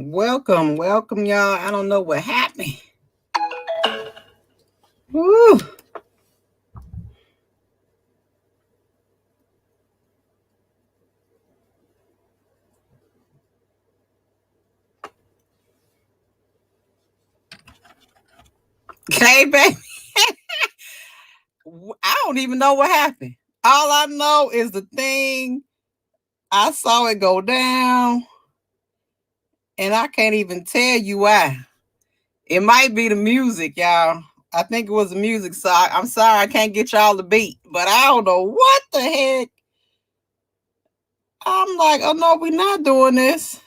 Welcome, welcome, y'all. I don't know what happened. Woo. Okay, baby. I don't even know what happened. All I know is the thing, I saw it go down, and I can't even tell you why. It might be the music, y'all. I think it was the music. So I'm sorry I can't get y'all the beat, but I don't know what the heck. I'm like, oh no, we're not doing this.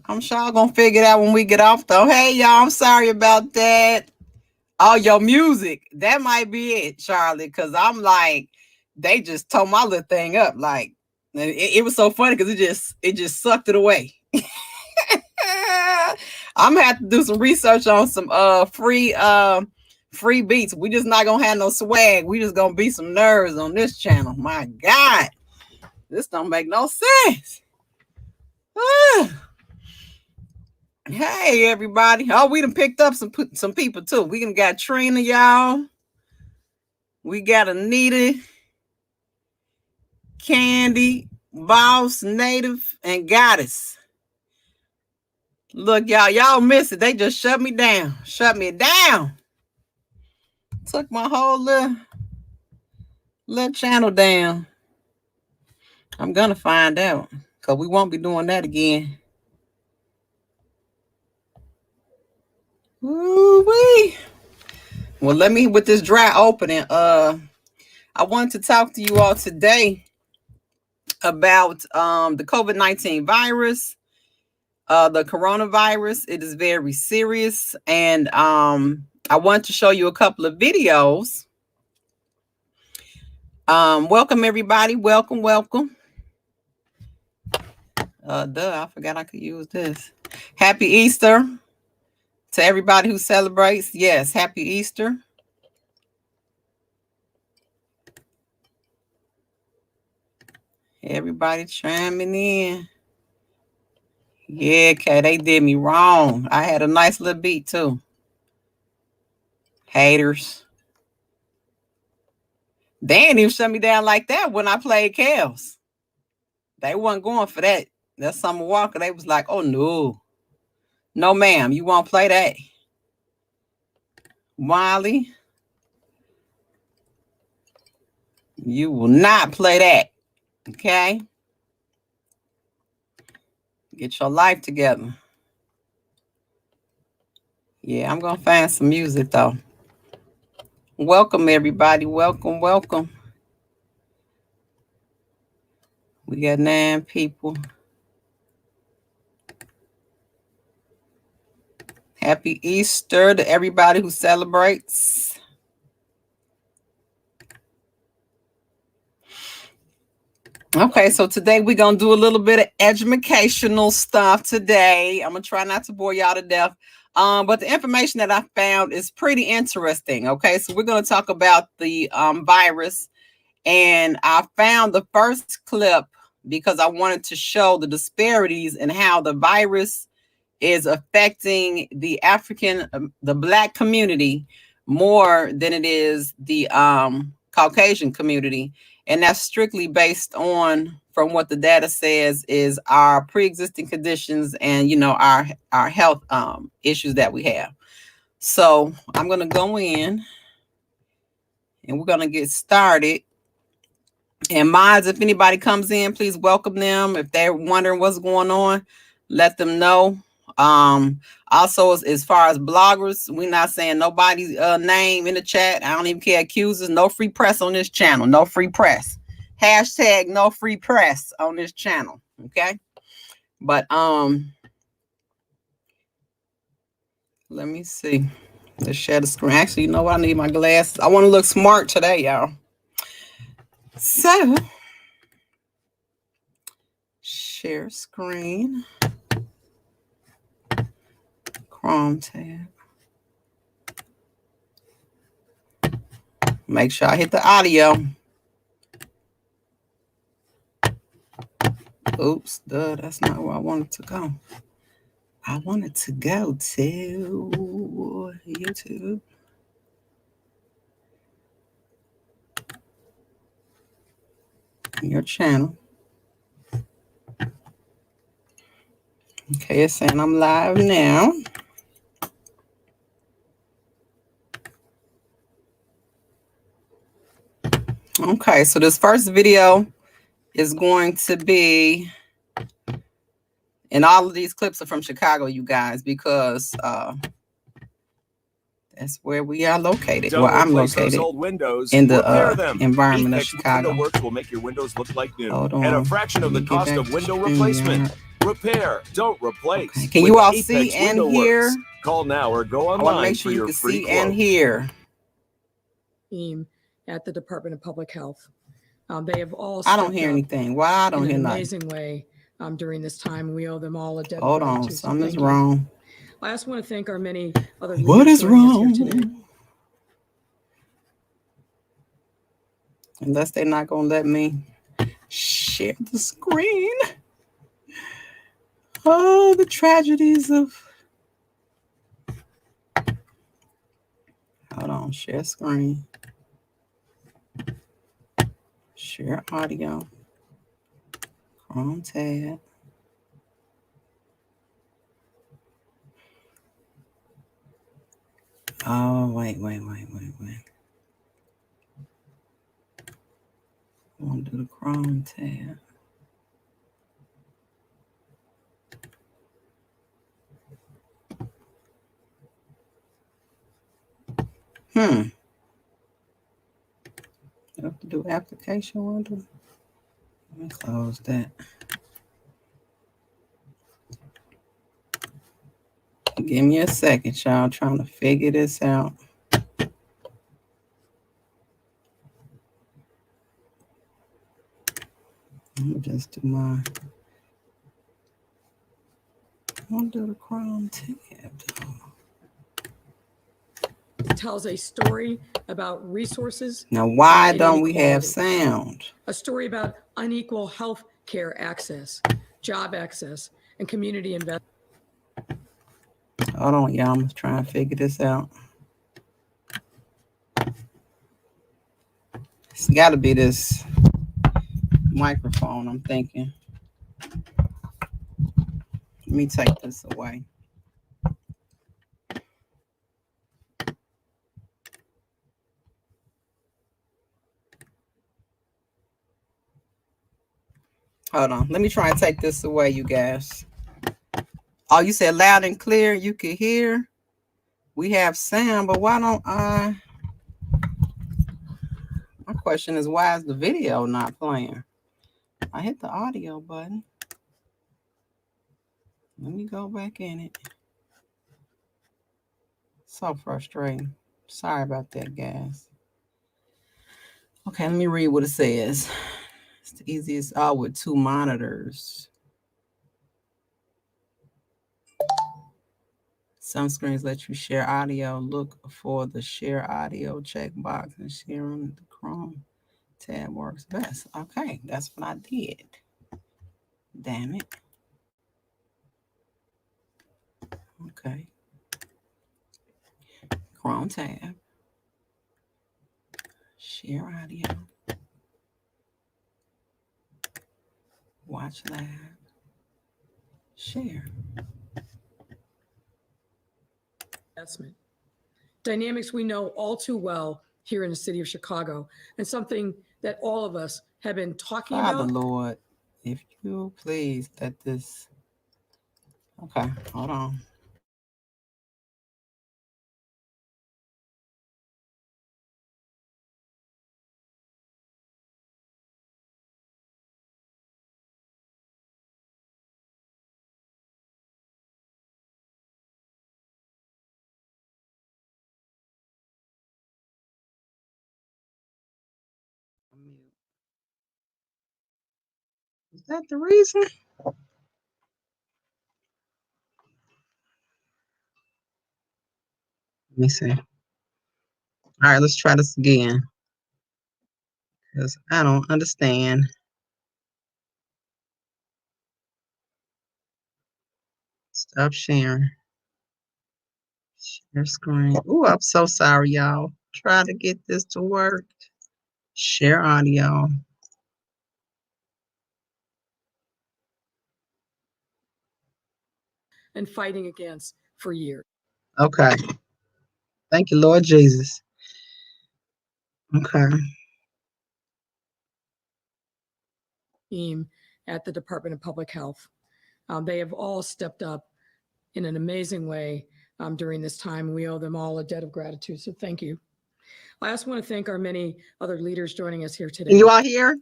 I'm sure I'm gonna figure it out when we get off though. Hey y'all, I'm sorry about that. Oh, your music. That might be it, Charlotte. Cause I'm like, they just tore my little thing up. Like it was so funny because it just sucked it away. I'm gonna have to do some research on some free beats. We just not gonna have no swag. We just gonna be some nerds on this channel. My God. This don't make no sense. Hey everybody. Oh, we done picked up some people too. We done got Trina, y'all. We got Anita, Candy, Boss, Native, and Goddess. Look, y'all miss it. They just shut me down. Shut me down. Took my whole little channel down. I'm gonna find out. Cause we won't be doing that again. Ooh-wee. Well, let me with this dry opening. I wanted to talk to you all today about the COVID-19 virus, the coronavirus. It is very serious, and I want to show you a couple of videos. Welcome everybody. Welcome. I forgot I could use this. Happy Easter to everybody who celebrates. Yes, happy Easter. Everybody chiming in. Yeah, okay, they did me wrong. I had a nice little beat too. Haters. They didn't even shut me down like that when I played Kels. They wasn't going for that. That's Summer Walker. They was like, oh no. No, ma'am, you won't play that. Wiley, you will not play that. Okay? Get your life together. Yeah, I'm going to find some music though. Welcome, everybody. Welcome. We got 9 people. Happy Easter to everybody who celebrates. Okay, so today we're going to do a little bit of educational stuff today. I'm going to try not to bore y'all to death. But the information that I found is pretty interesting. Okay, so we're going to talk about the virus. And I found the first clip because I wanted to show the disparities in how the virus is affecting the the Black community more than it is the Caucasian community. And that's strictly based on, from what the data says, is our pre-existing conditions and, our health issues that we have. So I'm going to go in and we're going to get started. And mods, if anybody comes in, please welcome them. If they're wondering what's going on, let them know. Also, as far as bloggers, we're not saying nobody's name in the chat. I don't even care. Accusers, no free press on this channel. No free press. Hashtag no free press on this channel. Okay. But let me see. Let's share the screen. Actually, you know what? I need my glasses. I want to look smart today, y'all. So share screen. Chrome tab. Make sure I hit the audio. Oops, duh, that's not where I wanted to go. I wanted to go to YouTube. Your channel. Okay, it's saying I'm live now. Okay, so this first video is going to be, and all of these clips are from Chicago, you guys, because that's where we are located. Don't I'm located those old windows, in the environment of Apex Chicago. Window Works will make your windows look like new Hold at on. a fraction of the cost of window replacement. Repair, don't replace. Okay. Can you all see and hear? Call now or go online. I want to make sure you can see and hear. At the Department of Public Health, they have all. I don't hear anything. Why I don't hear nothing? Amazing way during this time. We owe them all a debt. Hold on, something's wrong. I also want to thank our many other. What is wrong? Unless they're not gonna let me share the screen. Oh, the tragedies of. Hold on, share screen. Share audio. Chrome tab. Oh, wait. I want to do the Chrome tab. I have to do application window. Let me close that. Give me a second, y'all. Trying to figure this out. Let me just do my. I'll do the Chrome tab. It tells a story about resources. Now, why don't we have sound? A story about unequal health care access, job access, and community investment. Hold on, y'all. I'm trying to figure this out. It's got to be this microphone, I'm thinking. Let me take this away. Hold on. Let me try and take this away, you guys. Oh, you said loud and clear. You can hear. We have sound, but why don't I? My question is, why is the video not playing? I hit the audio button. Let me go back in it. So frustrating. Sorry about that, guys. Okay, let me read what it says. It's the easiest. Oh, with two monitors. Some screens let you share audio. Look for the share audio checkbox and sharing the Chrome tab works best. Okay, that's what I did. Damn it. Okay. Chrome tab. Share audio. Watch live. Share. Investment. Dynamics we know all too well here in the city of Chicago, and something that all of us have been talking about. Father Lord, if you please let this. Okay, hold on. Is that the reason? Let me see. All right, let's try this again. Because I don't understand. Stop sharing. Share screen. Oh, I'm so sorry, y'all. Try to get this to work. Share audio. And fighting against for years. Okay. Thank you, Lord Jesus. Okay. Team at the Department of Public Health. They have all stepped up in an amazing way during this time. We owe them all a debt of gratitude. So thank you. I also want to thank our many other leaders joining us here today. You all here?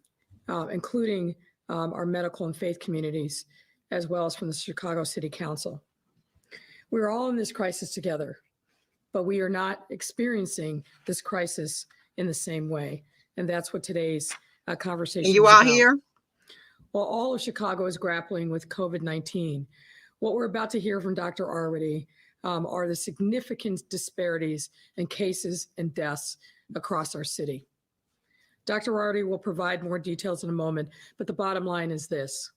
Including our medical and faith communities, as well as from the Chicago City Council. We're all in this crisis together, but we are not experiencing this crisis in the same way. And that's what today's conversation is You about. all here? While all of Chicago is grappling with COVID-19, what we're about to hear from Dr. Arwady are the significant disparities in cases and deaths across our city. Dr. Arwady will provide more details in a moment, but the bottom line is this.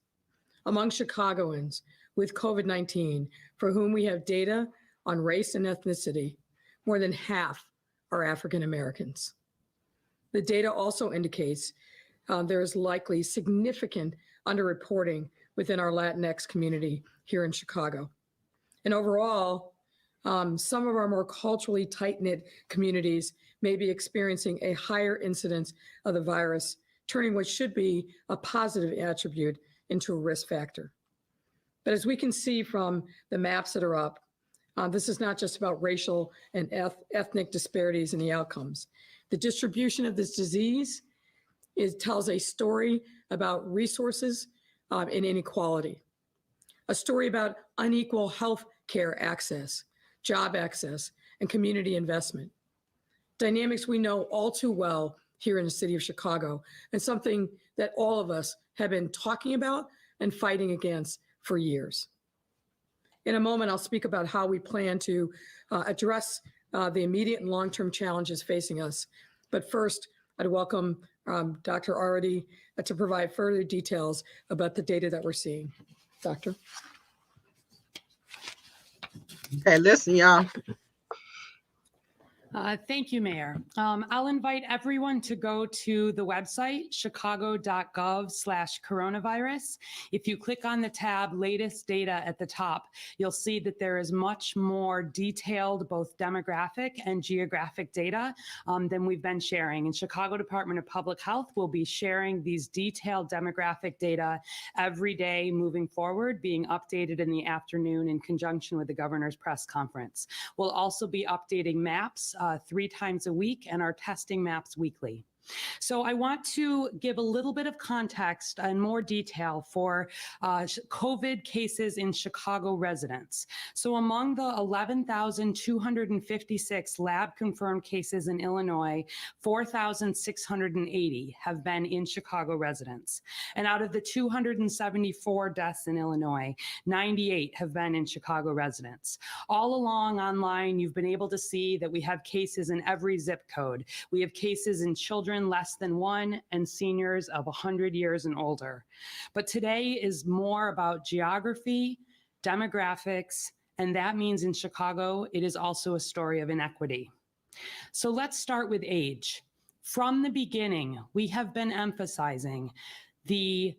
Among Chicagoans with COVID-19, for whom we have data on race and ethnicity, more than half are African Americans. The data also indicates there is likely significant underreporting within our Latinx community here in Chicago. And overall, some of our more culturally tight-knit communities may be experiencing a higher incidence of the virus, turning what should be a positive attribute into a risk factor. But as we can see from the maps that are up, this is not just about racial and ethnic disparities in the outcomes. The distribution of this disease tells a story about resources and inequality, a story about unequal health care access, job access, and community investment. Dynamics we know all too well here in the city of Chicago, and something that all of us have been talking about and fighting against for years. In a moment, I'll speak about how we plan to address the immediate and long-term challenges facing us. But first, I'd welcome Dr. Arwady to provide further details about the data that we're seeing. Doctor? Okay, listen, y'all. Thank you, Mayor. I'll invite everyone to go to the website, chicago.gov/coronavirus. If you click on the tab Latest Data at the top, you'll see that there is much more detailed both demographic and geographic data than we've been sharing. And Chicago Department of Public Health will be sharing these detailed demographic data every day moving forward, being updated in the afternoon in conjunction with the governor's press conference. We'll also be updating maps 3 times a week and are testing maps weekly. So I want to give a little bit of context and more detail for COVID cases in Chicago residents. So among the 11,256 lab-confirmed cases in Illinois, 4,680 have been in Chicago residents. And out of the 274 deaths in Illinois, 98 have been in Chicago residents. All along online, you've been able to see that we have cases in every zip code. We have cases in children less than 1 and seniors of 100 years and older. But today is more about geography, demographics, and that means in Chicago, it is also a story of inequity. So let's start with age. From the beginning, we have been emphasizing the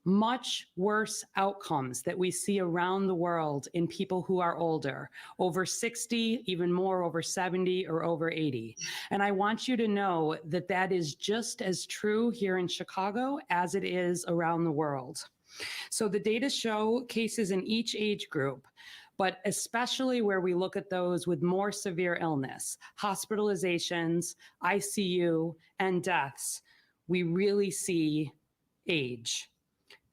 much worse outcomes that we see around the world in people who are older, over 60, even more over 70 or over 80. And I want you to know that that is just as true here in Chicago as it is around the world. So the data show cases in each age group, but especially where we look at those with more severe illness, hospitalizations, ICU, and deaths, we really see age.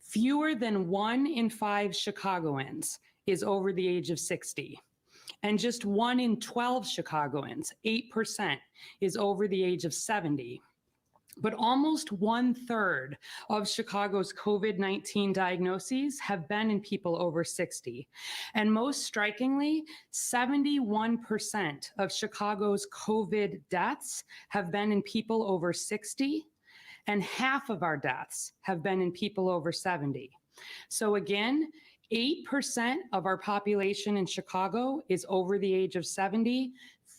Fewer than 1 in 5 Chicagoans is over the age of 60. And just 1 in 12 Chicagoans, 8%, is over the age of 70. But almost 1/3 of Chicago's COVID-19 diagnoses have been in people over 60. And most strikingly, 71% of Chicago's COVID deaths have been in people over 60. And half of our deaths have been in people over 70. So again, 8% of our population in Chicago is over the age of 70.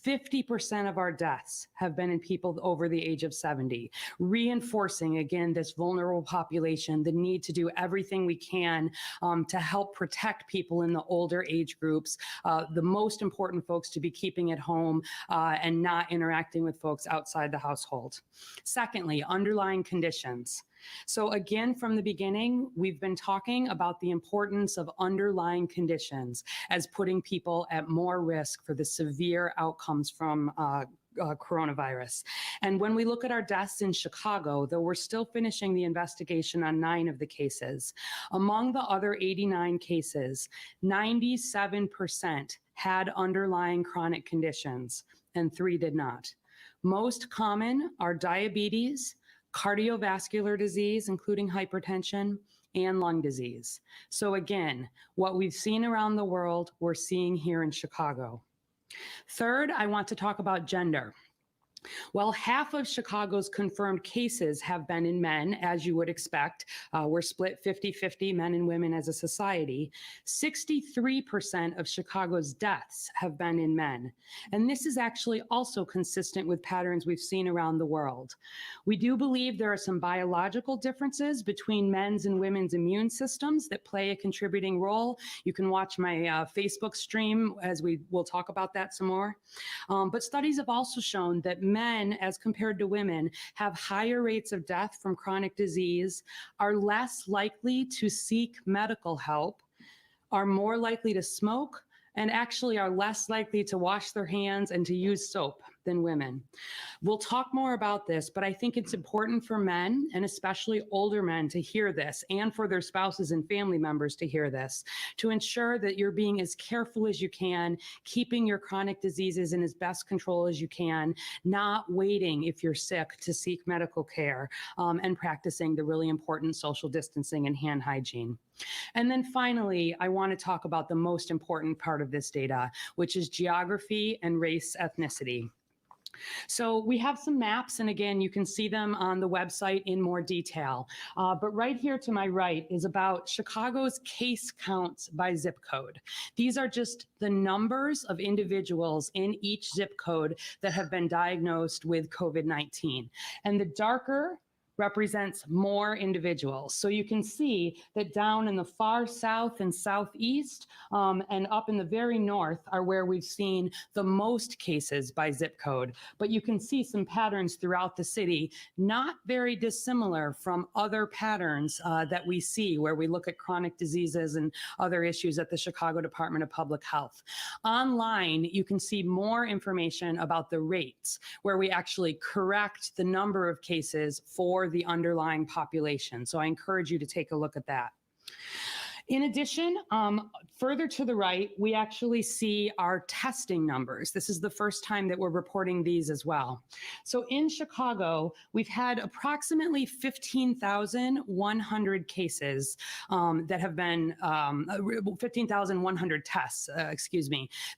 50% of our deaths have been in people over the age of 70, reinforcing, again, this vulnerable population, the need to do everything we can to help protect people in the older age groups, the most important folks to be keeping at home and not interacting with folks outside the household. Secondly, underlying conditions. So again, from the beginning, we've been talking about the importance of underlying conditions as putting people at more risk for the severe outcomes from coronavirus. And when we look at our deaths in Chicago, though we're still finishing the investigation on 9 of the cases, among the other 89 cases, 97% had underlying chronic conditions and 3 did not. Most common are diabetes, cardiovascular disease, including hypertension, and lung disease. So again, what we've seen around the world, we're seeing here in Chicago. Third, I want to talk about gender. Well, half of Chicago's confirmed cases have been in men, as you would expect. We're split 50-50 men and women as a society. 63% of Chicago's deaths have been in men. And this is actually also consistent with patterns we've seen around the world. We do believe there are some biological differences between men's and women's immune systems that play a contributing role. You can watch my Facebook stream as we will talk about that some more. But studies have also shown that men, as compared to women, have higher rates of death from chronic disease, are less likely to seek medical help, are more likely to smoke, and actually are less likely to wash their hands and to use soap than women. We'll talk more about this, but I think it's important for men, and especially older men, to hear this, and for their spouses and family members to hear this, to ensure that you're being as careful as you can, keeping your chronic diseases in as best control as you can, not waiting if you're sick to seek medical care, and practicing the really important social distancing and hand hygiene. And then finally, I want to talk about the most important part of this data, which is geography and race ethnicity. So we have some maps, and again, you can see them on the website in more detail. But right here to my right is about Chicago's case counts by zip code. These are just the numbers of individuals in each zip code that have been diagnosed with COVID-19. And the darker represents more individuals. So you can see that down in the far south and southeast and up in the very north are where we've seen the most cases by zip code. But you can see some patterns throughout the city, not very dissimilar from other patterns that we see where we look at chronic diseases and other issues at the Chicago Department of Public Health. Online, you can see more information about the rates, where we actually correct the number of cases for the underlying population. So I encourage you to take a look at that. In addition, further to the right, we actually see our testing numbers. This is the first time that we're reporting these as well. So in Chicago, we've had approximately 15,100 cases that have been, 15,100 tests,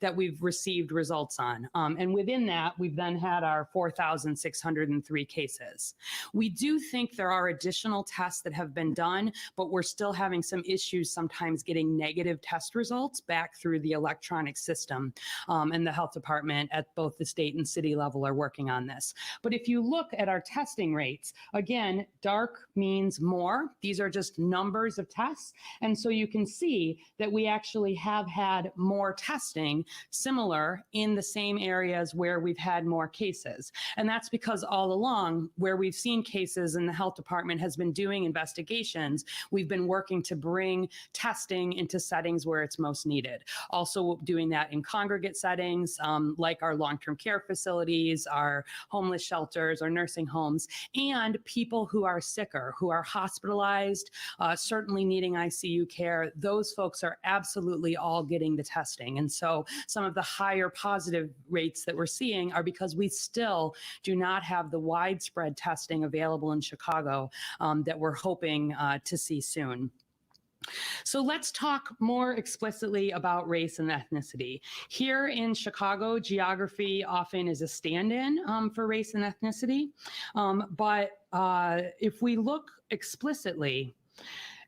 that we've received results on. And within that, we've then had our 4,603 cases. We do think there are additional tests that have been done, but we're still having some issues sometimes getting negative test results back through the electronic system. And the health department at both the state and city level are working on this. But if you look at our testing rates, again, dark means more. These are just numbers of tests. And so you can see that we actually have had more testing similar in the same areas where we've had more cases. And that's because all along where we've seen cases and the health department has been doing investigations, we've been working to bring testing into settings where it's most needed. Also doing that in congregate settings, like our long-term care facilities, our homeless shelters, our nursing homes, and people who are sicker, who are hospitalized, certainly needing ICU care. Those folks are absolutely all getting the testing. And so some of the higher positive rates that we're seeing are because we still do not have the widespread testing available in Chicago that we're hoping to see soon. So let's talk more explicitly about race and ethnicity. Here in Chicago, geography often is a stand-in for race and ethnicity. But if we look explicitly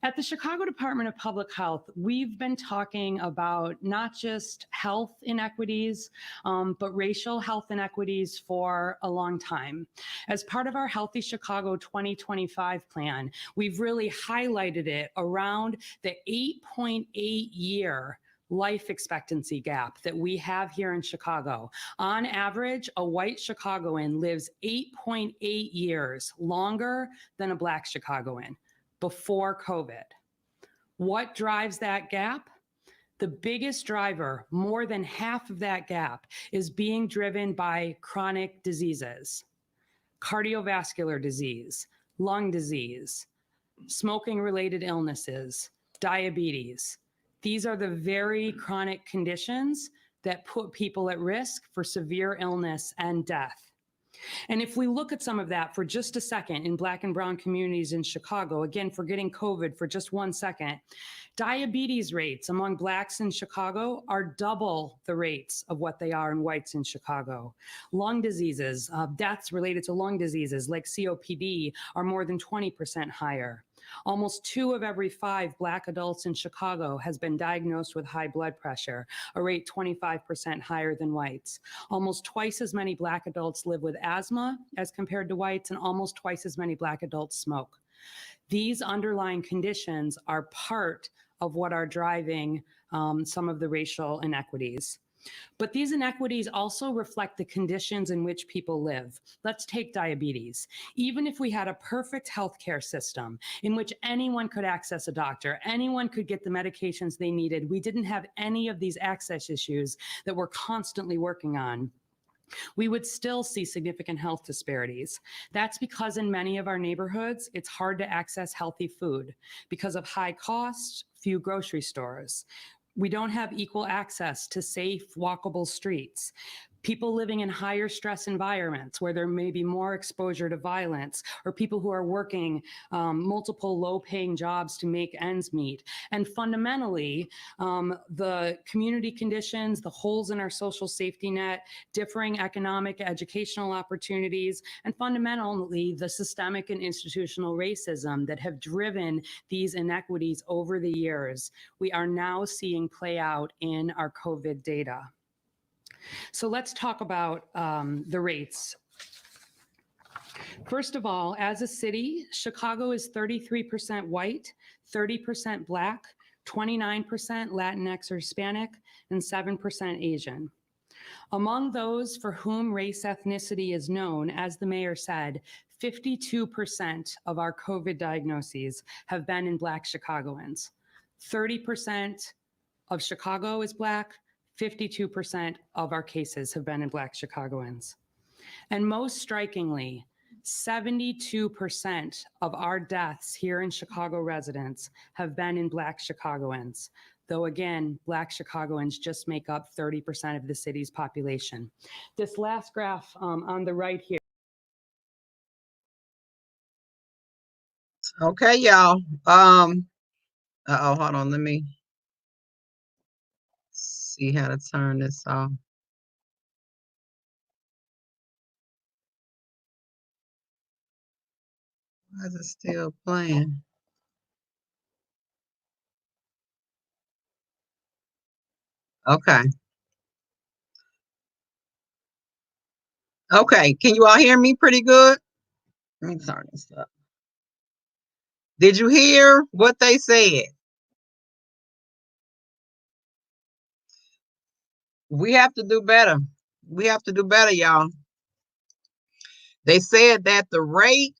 At the Chicago Department of Public Health, we've been talking about not just health inequities, but racial health inequities for a long time. As part of our Healthy Chicago 2025 plan, we've really highlighted it around the 8.8 year life expectancy gap that we have here in Chicago. On average, a white Chicagoan lives 8.8 years longer than a Black Chicagoan before COVID. What drives that gap? The biggest driver, more than half of that gap, is being driven by chronic diseases, cardiovascular disease, lung disease, smoking-related illnesses, diabetes. These are the very chronic conditions that put people at risk for severe illness and death. And if we look at some of that for just a second in Black and brown communities in Chicago, again, forgetting COVID for just 1 second, diabetes rates among Blacks in Chicago are double the rates of what they are in whites in Chicago. Lung diseases, deaths related to lung diseases like COPD are more than 20% higher. Almost 2 of every 5 Black adults in Chicago has been diagnosed with high blood pressure, a rate 25% higher than whites. Almost twice as many Black adults live with asthma as compared to whites, and almost twice as many Black adults smoke. These underlying conditions are part of what are driving some of the racial inequities. But these inequities also reflect the conditions in which people live. Let's take diabetes. Even if we had a perfect healthcare system in which anyone could access a doctor, anyone could get the medications they needed, we didn't have any of these access issues that we're constantly working on, we would still see significant health disparities. That's because in many of our neighborhoods, it's hard to access healthy food because of high costs, few grocery stores. We don't have equal access to safe, walkable streets. People living in higher stress environments where there may be more exposure to violence, or people who are working multiple low-paying jobs to make ends meet. And fundamentally, the community conditions, the holes in our social safety net, differing economic, educational opportunities, and fundamentally the systemic and institutional racism that have driven these inequities over the years, we are now seeing play out in our COVID data. So let's talk about the rates. First of all, as a city, Chicago is 33% white, 30% Black, 29% Latinx or Hispanic, and 7% Asian. Among those for whom race ethnicity is known, as the mayor said, 52% of our COVID diagnoses have been in Black Chicagoans. 30% of Chicago is Black, 52% of our cases have been in Black Chicagoans. And most strikingly, 72% of our deaths here in Chicago residents have been in Black Chicagoans, though again, Black Chicagoans just make up 30% of the city's population. This last graph on the right here. Okay, y'all. Hold on, let me see how to turn this off. Why is it still playing? Okay. Okay, can you all hear me pretty good? Let me turn this up. Did you hear what they said? We have to do better. We have to do better, y'all. They said that the rate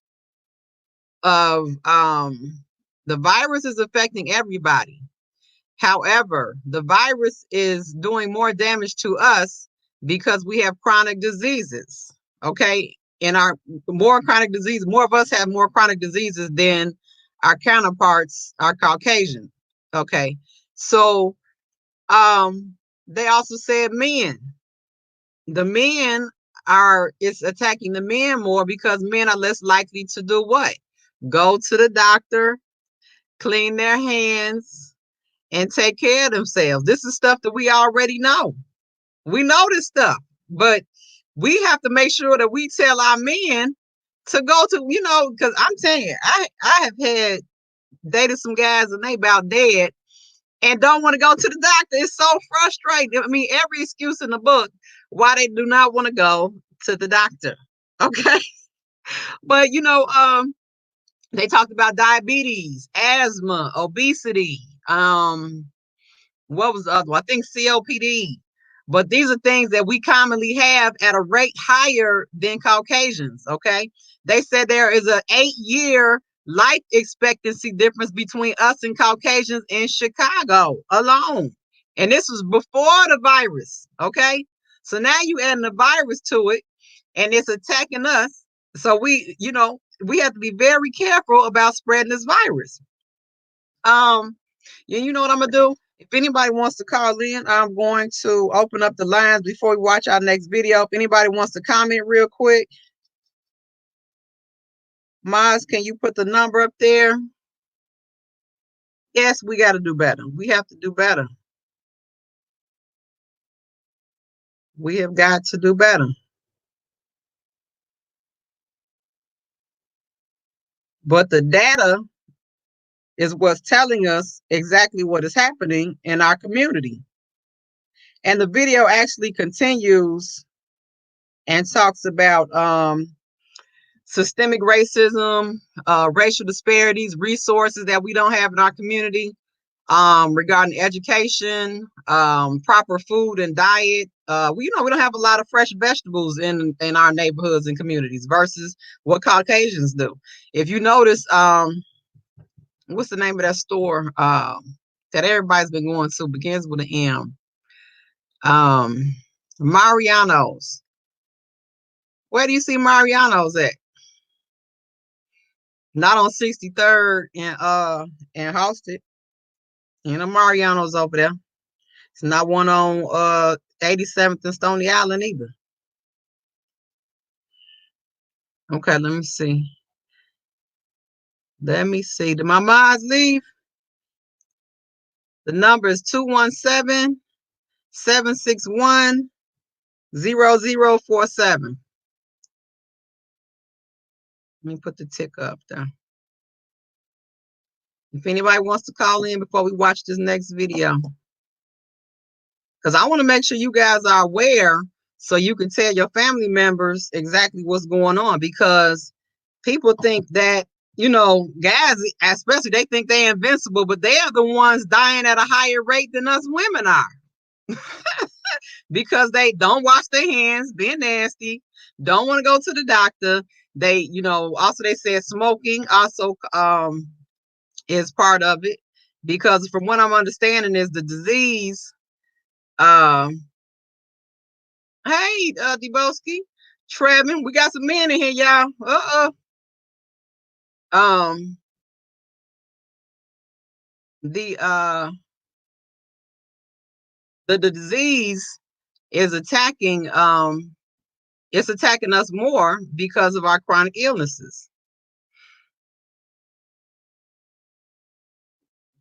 of the virus is affecting everybody. However, the virus is doing more damage to us because we have chronic diseases. Okay, and our more chronic disease, more of us have more chronic diseases than our counterparts are Caucasian. Okay, so they also said men. The men it's attacking the men more because men are less likely to do what? Go to the doctor, clean their hands, and take care of themselves. This is stuff that we already know. We know this stuff, but we have to make sure that we tell our men to go to, because I'm telling you, I have had dated some guys and they about dead and don't want to go to the doctor. It's so frustrating. I mean, every excuse in the book why they do not want to go to the doctor. Okay. But they talked about diabetes, asthma, obesity, what was the other one? I think COPD. But these are things that we commonly have at a rate higher than Caucasians. Okay. They said there is an 8-year life expectancy difference between us and Caucasians in Chicago alone. And this was before the virus. Okay. So now you adding the virus to it and it's attacking us. So we have to be very careful about spreading this virus. You know what I'm gonna do? If anybody wants to call in, I'm going to open up the lines before we watch our next video. If anybody wants to comment real quick, Maz, can you put the number up there? Yes, we got to do better. We have to do better. We have got to do better. But the data is what's telling us exactly what is happening in our community. And the video actually continues and talks about systemic racism, racial disparities, resources that we don't have in our community, regarding education, proper food and diet. We don't have a lot of fresh vegetables in our neighborhoods and communities versus what Caucasians do. If you notice, what's the name of that store that everybody's been going to? Begins with an M. Mariano's. Where do you see Mariano's at? Not on 63rd and Halsted. And a Mariano's over there. It's not one on 87th and Stony Island either. Okay, let me see. Let me see. Did my mods leave? The number is 217-761-0047. Let me put the tick up there. If anybody wants to call in before we watch this next video, because I want to make sure you guys are aware so you can tell your family members exactly what's going on, because people think that, guys, especially, they think they're invincible, but they are the ones dying at a higher rate than us women are. Because they don't wash their hands, being nasty, don't want to go to the doctor. They, also they said smoking also is part of it, because from what I'm understanding is the disease. Hey, Deboski, Trevin, we got some men in here, y'all. The disease is attacking it's attacking us more because of our chronic illnesses.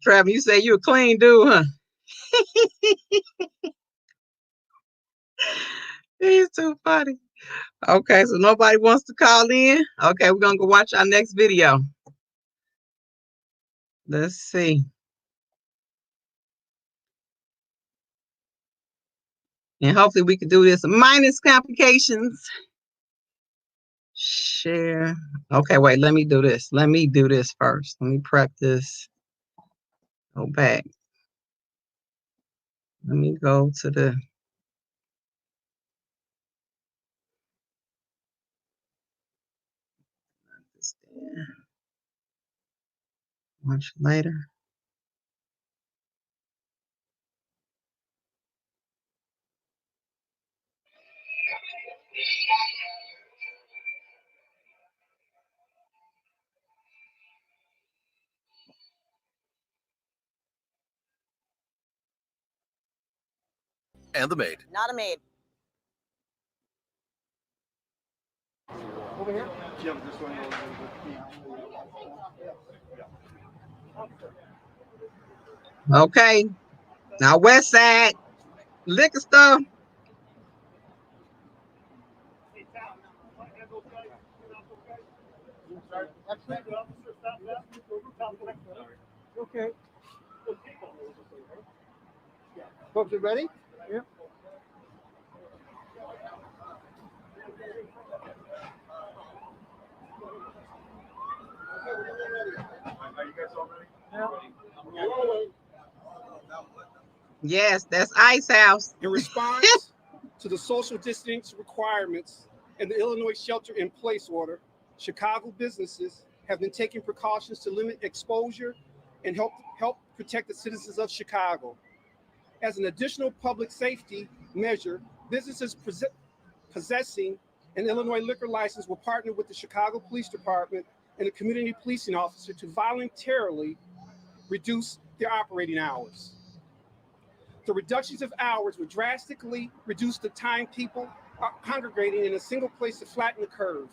Trevin, you say you're a clean dude, huh? He's too funny. Okay, so nobody wants to call in. Okay, we're gonna go watch our next video. Let's see. And hopefully we can do this minus complications. Share. Okay, wait, let me do this. Let me do this first. Let me prep this. Go back. Let me go to the watch later. And the maid. Not a maid. Over here? Yeah, this one. Okay. Now West Side liquor store. Okay. Folks, you ready? Yeah. Are you guys all ready? Yeah. Yes, that's Ice House. In response to the social distance requirements and the Illinois shelter-in-place order, Chicago businesses have been taking precautions to limit exposure and help protect the citizens of Chicago. As an additional public safety measure, businesses possessing an Illinois liquor license will partner with the Chicago Police Department and a community policing officer to voluntarily reduce their operating hours. The reductions of hours would drastically reduce the time people are congregating in a single place to flatten the curve.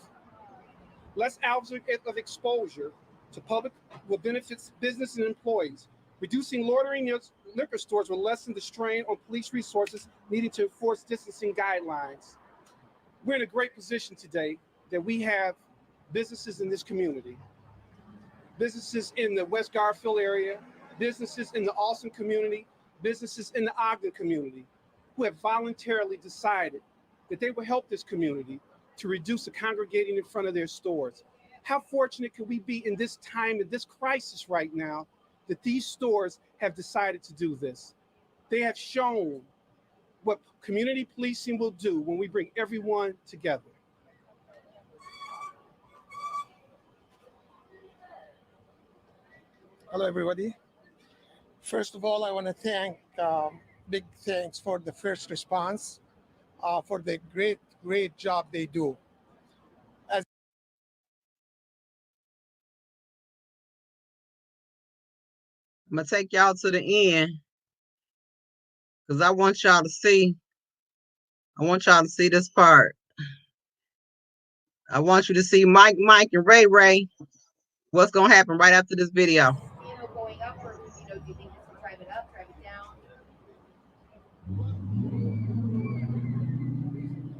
Less hours of exposure to public will benefit business and employees. Reducing loitering in liquor stores will lessen the strain on police resources needed to enforce distancing guidelines. We're in a great position today that we have businesses in this community, businesses in the West Garfield area, businesses in the Austin community, businesses in the Ogden community who have voluntarily decided that they will help this community to reduce the congregating in front of their stores. How fortunate can we be in this time, in this crisis right now, that these stores have decided to do this? They have shown what community policing will do when we bring everyone together. Hello, everybody. First of all, I want to thank, big thanks for the first response, for the great job they do. I'm gonna take y'all to the end because I want y'all to see. I want y'all to see this part. I want you to see Mike, and Ray. What's gonna happen right after this video? Going up, or do you think this will drive it up, drive it down?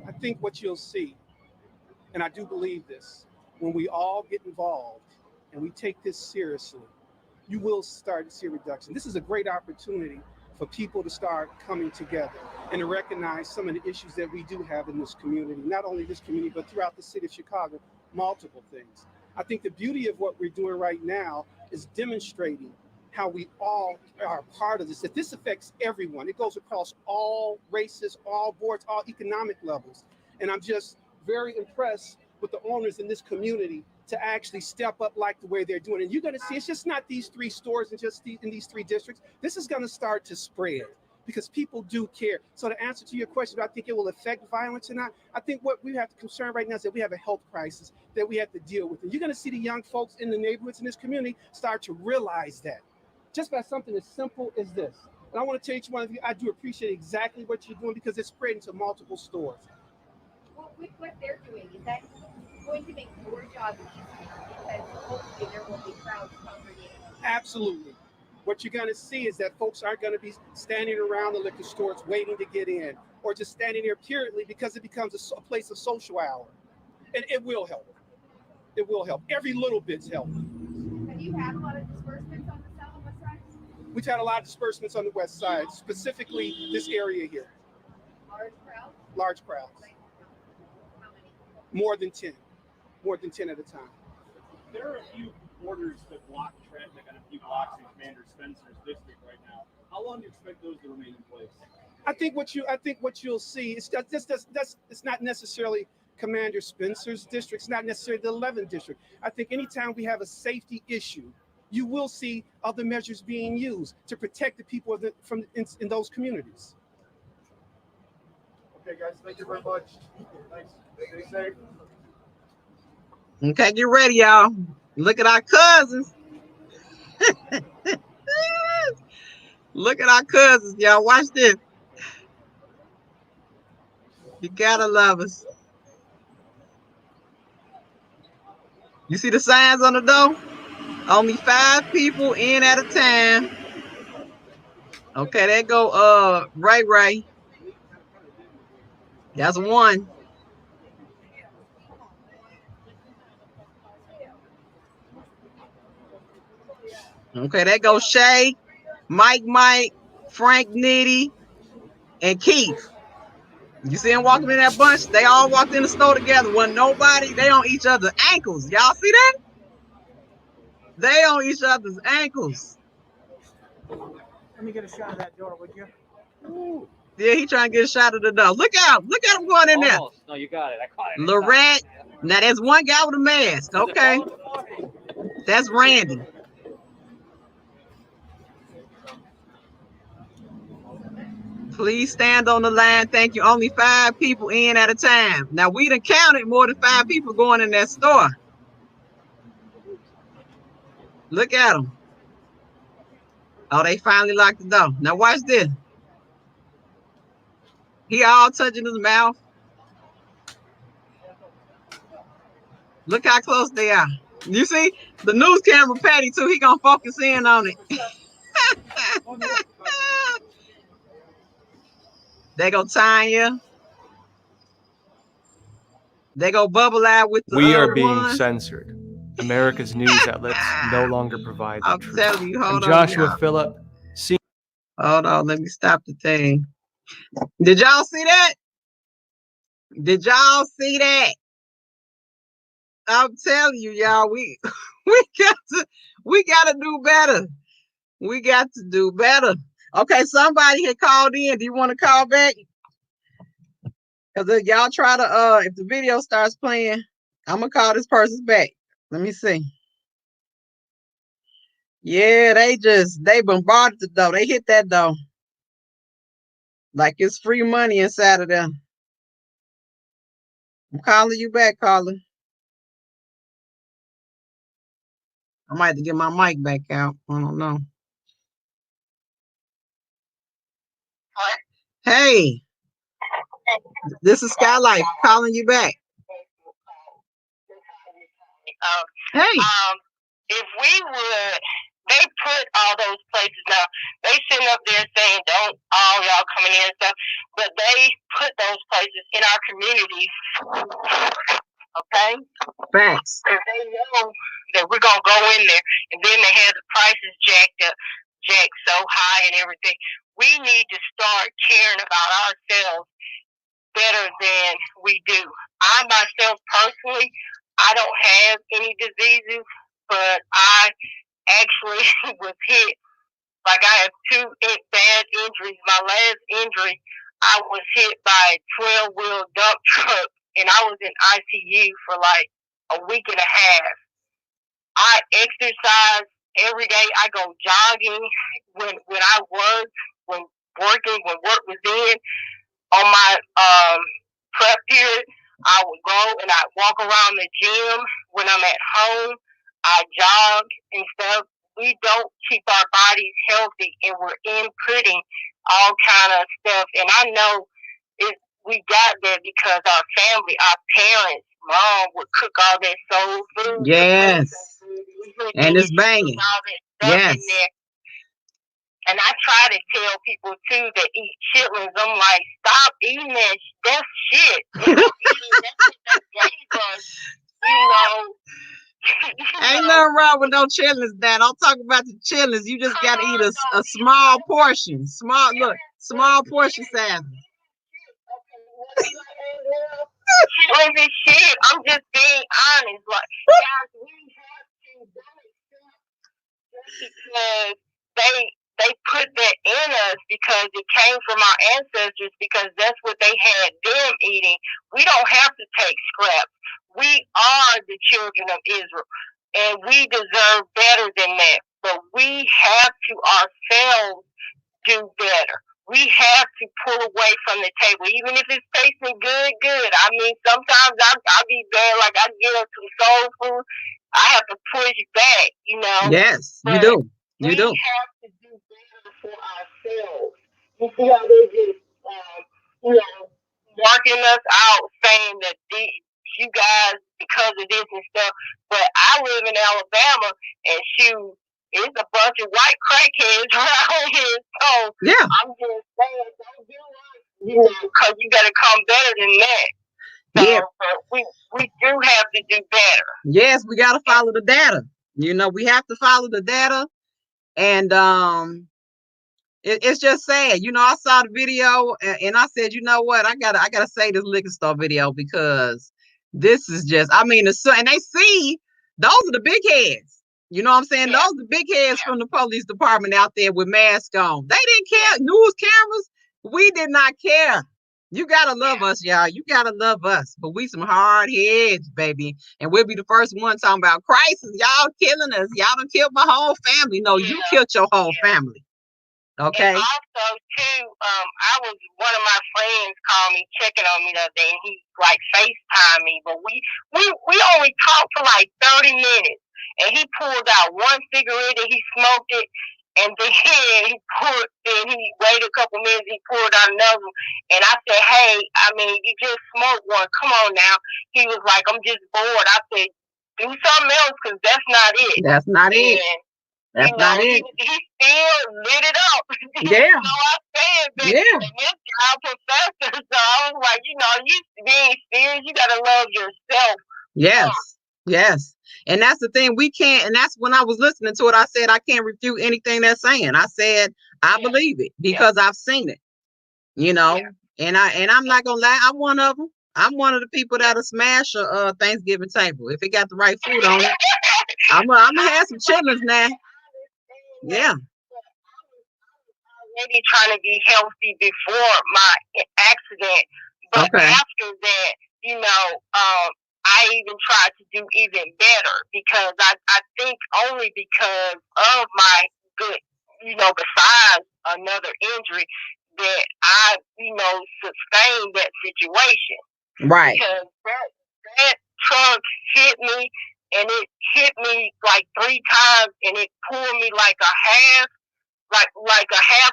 I think what you'll see, and I do believe this, when we all get involved and we take this seriously, you will start to see a reduction. This is a great opportunity for people to start coming together and to recognize some of the issues that we do have in this community, not only this community, but throughout the city of Chicago, multiple things. I think the beauty of what we're doing right now is demonstrating how we all are part of this, that this affects everyone. It goes across all races, all boards, all economic levels. And I'm just very impressed with the owners in this community to actually step up like the way they're doing. And you're going to see it's just not these three stores and just in these three districts. This is going to start to spread because people do care. So to answer to your question, do I think it will affect violence or not? I think what we have to concern right now is that we have a health crisis that we have to deal with. And you're going to see the young folks in the neighborhoods in this community start to realize that just by something as simple as this. And I want to tell each one of you, I do appreciate exactly what you're doing because it's spreading to multiple stores. Well, with what they're doing, is that going to make your job easier because hopefully there will be crowds congregating? Absolutely. What you're going to see is that folks aren't going to be standing around the liquor stores waiting to get in or just standing there periodly because it becomes a place of social hour. And it will help. It will help. Every little bit's helping. Have you had a lot of disbursements on the south and west side? We've had a lot of disbursements on the west side, specifically this area here. Large crowds? Large crowds. Like, how many? More than 10. More than 10 at a time. There are a few orders that block traffic on a few blocks in Commander Spencer's district right now. How long do you expect those to remain in place? I think what you'll see is that it's not necessarily Commander Spencer's district. It's not necessarily the 11th district. I think anytime we have a safety issue, you will see other measures being used to protect the people in those communities. Okay, guys, thank you very much. Thanks. Stay safe. Okay, get ready, y'all. Look at our cousins. Look at our cousins, y'all. Watch this. You gotta love us. You see the signs on the door? Only 5 people in at a time. Okay, there go Ray. That's one. Okay, there goes Shay, Mike, Frank, Nitty, and Keith. You see them walking in that bunch? They all walked in the store together. Wasn't nobody. They on each other's ankles. Y'all see that? They on each other's ankles. Let me get a shot of that door, would you? Ooh. Yeah, he trying to get a shot of the door. Look out. Look at him going in there. Almost. No, you got it. I caught it. Lorette. Now, there's one guy with a mask. Okay. That's Randy. Please stand on the line. Thank you. Only 5 people in at a time. Now, we done counted more than 5 people going in that store. Look at them. Oh, they finally locked the door. Now, watch this. He all touching his mouth. Look how close they are. You see? The news camera Patty, too. He gonna focus in on it. They go Tanya. They go Bubble Eye with the We are being one. censored. America's news outlets no longer provide the I'm truth. telling you, hold I'm on, Joshua y'all. Phillip. Hold on, let me stop the thing. Did y'all see that? Did y'all see that? I'm telling you, y'all, we gotta do better. We got to do better. Okay, somebody had called in. Do you want to call back? Because if y'all try to if the video starts playing, I'm gonna call this person back. Let me see. Yeah, they bombarded the door. They hit that door like it's free money inside of them. I'm calling you back, caller. I might have to get my mic back out. I don't know. Hey, this is Skyye Lyfe calling you back. Hey. If we would, they put all those places now. They sitting up there saying, "Don't all y'all coming in and stuff," but they put those places in our communities. Okay. Facts. Because they know that we're gonna go in there, and then they have the prices jacked so high and everything. We need to start caring about ourselves better than we do. I myself personally, I don't have any diseases, but I actually was hit. Like I have 2 bad injuries. My last injury, I was hit by a 12-wheel dump truck, and I was in ICU for like a week and a half. I exercise every day. I go jogging when work was in. On my prep period, I would go and I walk around the gym. When I'm at home, I jog and stuff. We don't keep our bodies healthy, and we're inputting all kind of stuff. And I know we got that because our family, our parents, mom would cook all that soul food. Yes. And it's banging. Yes. And I try to tell people too that eat chitlins. I'm like, stop eating that. That's shit. That's flavors, you know. Ain't nothing wrong with no chitlins, Dad. I'm talking about the chitlins. You just gotta eat a small portion. Small portion size. Chitlins is shit. I'm just being honest. Like, guys, we have to do it because they put that in us because it came from our ancestors, because that's what they had them eating. We don't have to take scraps. We are the children of Israel, and we deserve better than that. But we have to ourselves do better. We have to pull away from the table, even if it's tasting good. I mean, sometimes I'll be bad, like I get up some soul food, I have to push back, you know. Yes, you do. You do. We have to do better for ourselves. You see how they just, marking us out, saying that you guys, because of this and stuff. But I live in Alabama, and shoot, it's a bunch of white crackheads around here. So yeah, I'm just saying, don't do us, because you got to come better than that. So, yeah, we do have to do better. Yes, we got to follow the data. We have to follow the data. And it's just sad. You know, I saw the video and I said, you know what, I gotta say this liquor store video, because this is just, I mean, and they see those are the big heads. You know what I'm saying? Yeah. Those are the big heads from the police department out there with masks on. They didn't care. News cameras, we did not care. You gotta love us, y'all. You gotta love us. But we some hard heads, baby. And we'll be the first one talking about crisis. Y'all killing us. Y'all done killed my whole family. No, you killed your whole family. Okay. And also too, I was, one of my friends called me checking on me the other day, and he like FaceTime me, but we only talked for like 30 minutes, and he pulled out one cigarette and he smoked it, and then he waited a couple minutes, he pulled out another one, and I said, hey, I mean, you just smoked one, come on now. He was like, I'm just bored. I said, do something else, because that's not it. That's not it. That's not it. He still lit it up. Yeah. You know, I said that. Yeah. And this guy professor, so I was like, you know, you being serious, you gotta love yourself. Yes. Yes. And that's the thing, we can't, and that's when I was listening to it, I said I can't refute anything they're saying. I said I believe it because I've seen it, you know. And I'm not gonna lie, I'm one of them. I'm one of the people that'll smash a Thanksgiving table if it got the right food on it. I'm gonna have some chitlins now. Yeah. Maybe trying to be healthy before my accident, but after that, you know, I even tried to do even better, because I think only because of my good, you know, besides another injury, that I, you know, sustained that situation. Right. Because that truck hit me, and it hit me like 3 times, and it pulled me like a half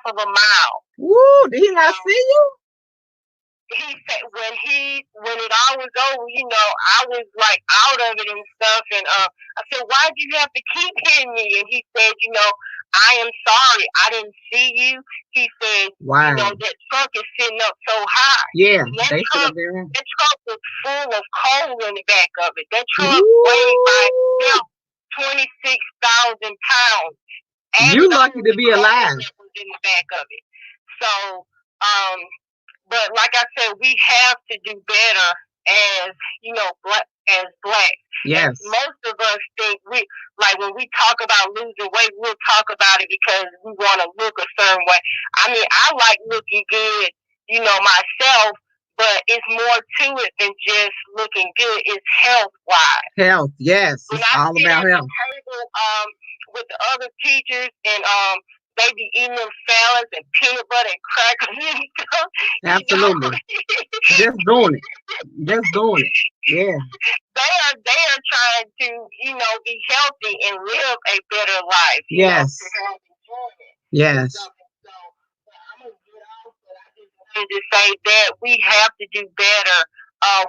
of a mile. Woo, did he not see you? He said when it all was over, you know, I was like out of it and stuff, and I said, why do you have to keep hitting me? And he said, you know, I am sorry, I didn't see you. He said, wow, you know, that truck is sitting up so high. Yeah, that truck was full of coal in the back of it. That truck weighed by itself 26,000 pounds. You lucky to be alive. In the back of it. So, but like I said, we have to do better as, you know, as black. Yes. And most of us think when we talk about losing weight, we'll talk about it because we want to look a certain way. I mean, I like looking good, you know, myself, but it's more to it than just looking good. It's health-wise. Health, yes. It's all about health. With the other teachers, and they be eating them salads and peanut butter and crackers and stuff. Absolutely. Just doing it. Just doing it. Yeah. They are trying to, you know, be healthy and live a better life. Yes. Yes. To say that we have to do better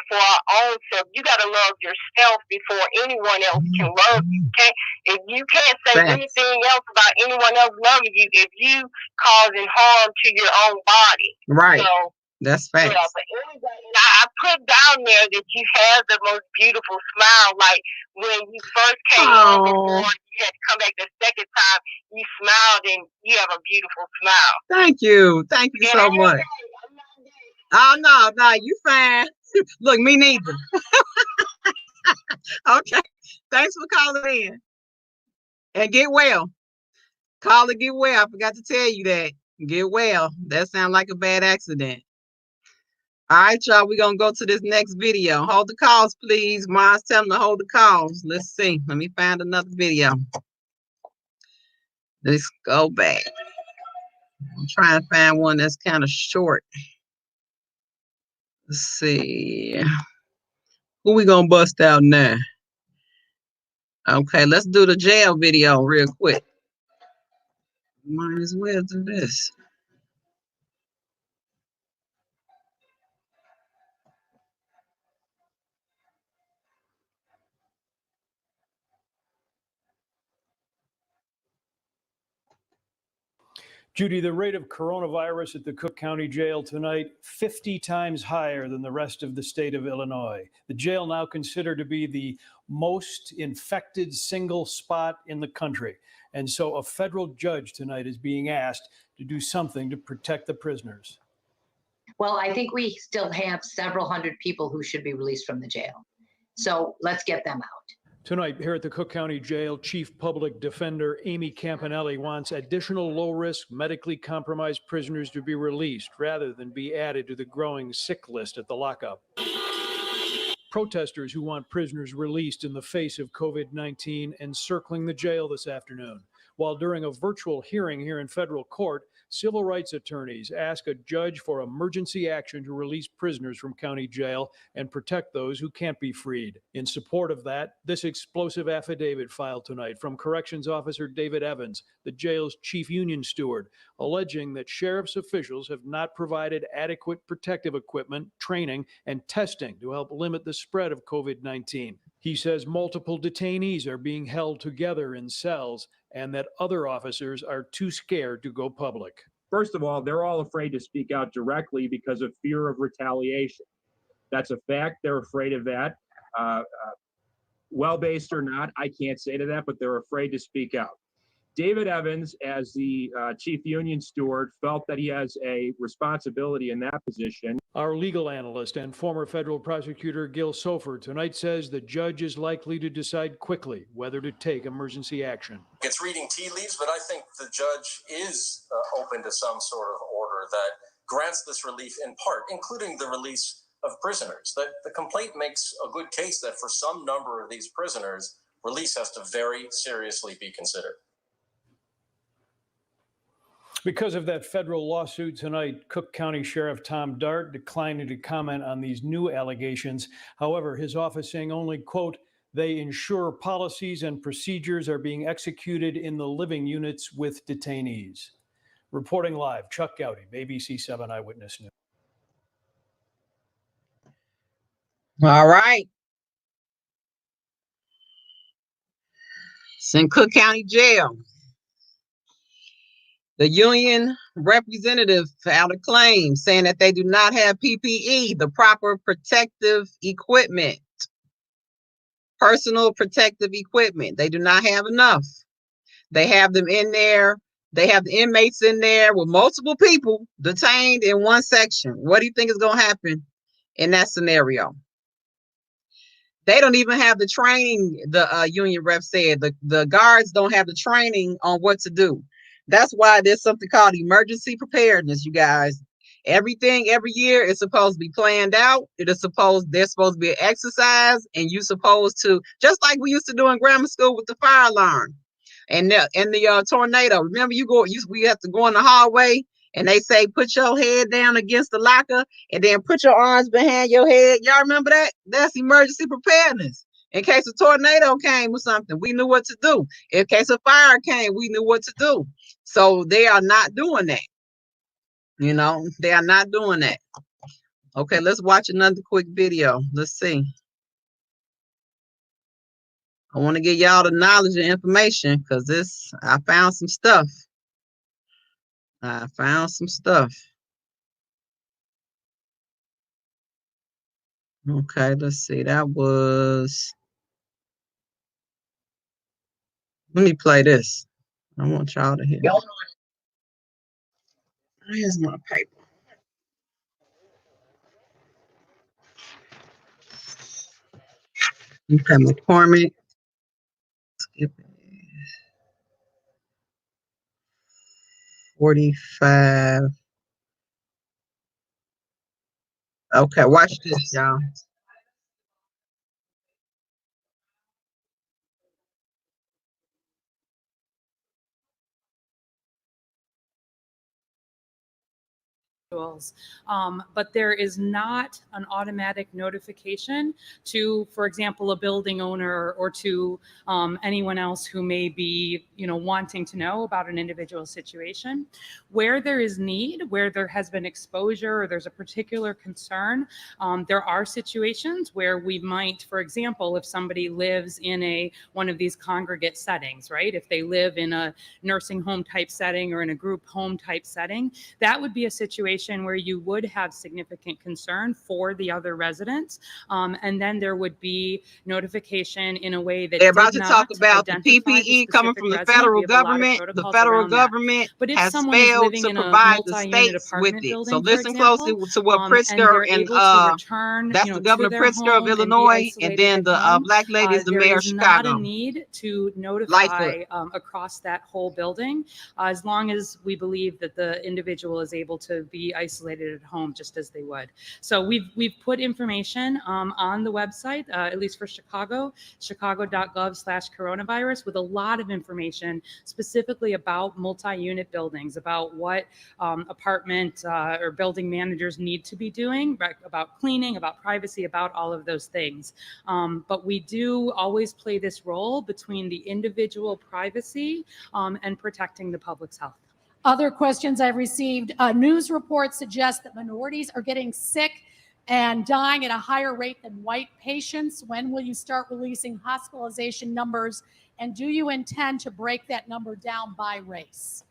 for our own self. You got to love yourself before anyone else can love you. Okay? If you can't say anything else about anyone else loving you, if you causing harm to your own body, right? So, that's facts. Yeah, but anyway, I put down there that you have the most beautiful smile. Like when you first came on before you had to come back the second time, you smiled and you have a beautiful smile. Thank you so much. Oh no, you fine. Look, me neither. Okay, thanks for calling in. And get well. Call and get well. I forgot to tell you that. Get well. That sounds like a bad accident. All right, y'all. We're gonna go to this next video. Hold the calls, please. Mars, tell them to hold the calls. Let's see. Let me find another video. Let's go back. I'm trying to find one that's kind of short. Let's see. Who we gonna bust out now? Okay, let's do the jail video real quick. Might as well do this. Judy, the rate of coronavirus at the Cook County Jail tonight, 50 times higher than the rest of the state of Illinois. The jail now considered to be the most infected single spot in the country. And so a federal judge tonight is being asked to do something to protect the prisoners. Well, I think we still have several hundred people who should be released from the jail. So let's get them out. Tonight, here at the Cook County Jail, Chief Public Defender Amy Campanelli wants additional low-risk, medically compromised prisoners to be released rather than be added to the growing sick list at the lockup. Protesters who want prisoners released in the face of COVID-19 encircling the jail this afternoon. While during a virtual hearing here in federal court, civil rights attorneys ask a judge for emergency action to release prisoners from county jail and protect those who can't be freed. In support of that, this explosive affidavit filed tonight from Corrections Officer David Evans, the jail's chief union steward, alleging that sheriff's officials have not provided adequate protective equipment, training, and testing to help limit the spread of COVID-19. He says multiple detainees are being held together in cells and that other officers are too scared to go public. First of all, they're all afraid to speak out directly because of fear of retaliation. That's a fact. They're afraid of that. Well-based or not, I can't say to that, but they're afraid to speak out. David Evans, as the chief union steward, felt that he has a responsibility in that position. Our legal analyst and former federal prosecutor Gil Sofer tonight says the judge is likely to decide quickly whether to take emergency action. It's reading tea leaves, but I think the judge is open to some sort of order that grants this relief in part, including the release of prisoners. The complaint makes a good case that for some number of these prisoners, release has to very seriously be considered. Because of that federal lawsuit tonight, Cook County Sheriff Tom Dart declining to comment on these new allegations. However, his office saying only, quote, they ensure policies and procedures are being executed in the living units with detainees. Reporting live, Chuck Gowdy, ABC 7 Eyewitness News. All right. It's in Cook County Jail. The union representative filed a claim saying that they do not have PPE, the proper protective equipment, personal protective equipment. They do not have enough. They have them in there. They have the inmates in there with multiple people detained in one section. What do you think is going to happen in that scenario? They don't even have the training, the union rep said. The guards don't have the training on what to do. That's why there's something called emergency preparedness, you guys. Everything every year is supposed to be planned out. There's supposed to be an exercise, and you're supposed to, just like we used to do in grammar school with the fire alarm and the tornado. Remember, we have to go in the hallway, and they say put your head down against the locker, and then put your arms behind your head. Y'all remember that? That's emergency preparedness. In case a tornado came or something, we knew what to do. In case a fire came, we knew what to do. So they are not doing that. You know, they are not doing that. Okay, let's watch another quick video. Let's see. I want to give y'all the knowledge and information because I found some stuff. Okay, let's see. That was. Let me play this. I want y'all to hear. Here's my paper. Okay, McCormick. 45. Okay, watch this, y'all. individuals. But there is not an automatic notification to, for example, a building owner or to anyone else who may be, wanting to know about an individual situation. Where there is need, where there has been exposure or there's a particular concern, there are situations where we might, for example, if somebody lives in one of these congregate settings, right? If they live in a nursing home type setting or in a group home type setting, that would be a situation where you would have significant concern for the other residents. And then there would be notification in a way that they're about did to talk not about the identify PPE the coming specific from the resident. federal We have a lot of government. The protocols federal around that. government But if has someone is failed living to in a provide the multi-unit states with apartment it. So building, for listen closely example, to what and Pritzker they're and able to return, that's the to Governor their Pritzker of home and be Illinois, and isolated then at the home, black lady is the there mayor of is not a Chicago. need to Lightfoot. notify across that whole building, as long as we believe that the individual is able to be isolated at home just as they would. So we've put information on the website, at least for Chicago, chicago.gov/coronavirus, with a lot of information specifically about multi-unit buildings, about what apartment or building managers need to be doing, right, about cleaning, about privacy, about all of those things. But we do always play this role between the individual privacy and protecting the public's health. Other questions I've received, news reports suggest that minorities are getting sick and dying at a higher rate than white patients. When will you start releasing hospitalization numbers? And do you intend to break that number down by race?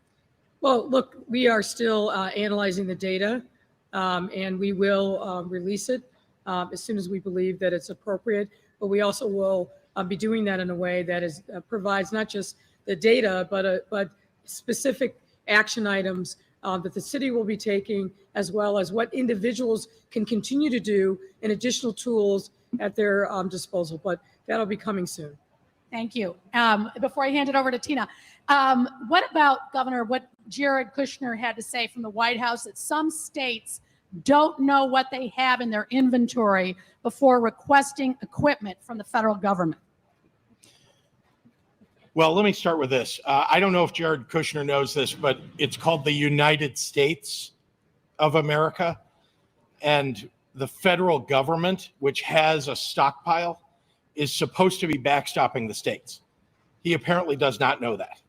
Well, look, we are still analyzing the data, and we will release it as soon as we believe that it's appropriate. But we also will be doing that in a way that is provides not just the data, but specific action items that the city will be taking, as well as what individuals can continue to do and additional tools at their disposal. But that'll be coming soon. Thank you. Before I hand it over to Tina, what about, Governor, what Jared Kushner had to say from the White House, that some states don't know what they have in their inventory before requesting equipment from the federal government? Well, let me start with this. I don't know if Jared Kushner knows this, but it's called the United States of America. And the federal government, which has a stockpile, is supposed to be backstopping the states. He apparently does not know that.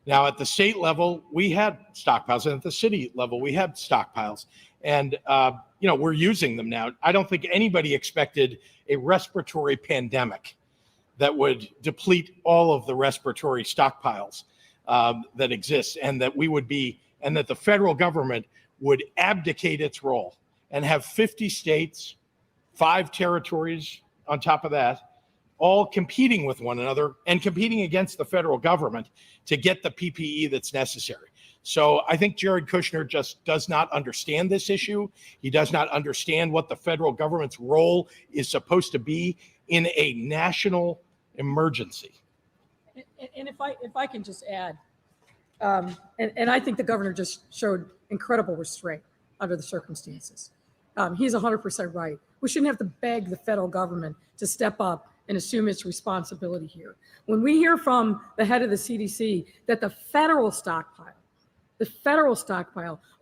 Now, at the state level, we had stockpiles, and at the city level, we had stockpiles. And, we're using them now. I don't think anybody expected a respiratory pandemic that would deplete all of the respiratory stockpiles that exist, and that the federal government would abdicate its role and have 50 states, 5 territories on top of that, all competing with one another and competing against the federal government to get the PPE that's necessary. So I think Jared Kushner just does not understand this issue. He does not understand what the federal government's role is supposed to be in a national emergency. And if I can just add, and I think the governor just showed incredible restraint under the circumstances. He's 100% right. We shouldn't have to beg the federal government to step up and assume its responsibility here. When we hear from the head of the CDC that the federal stockpile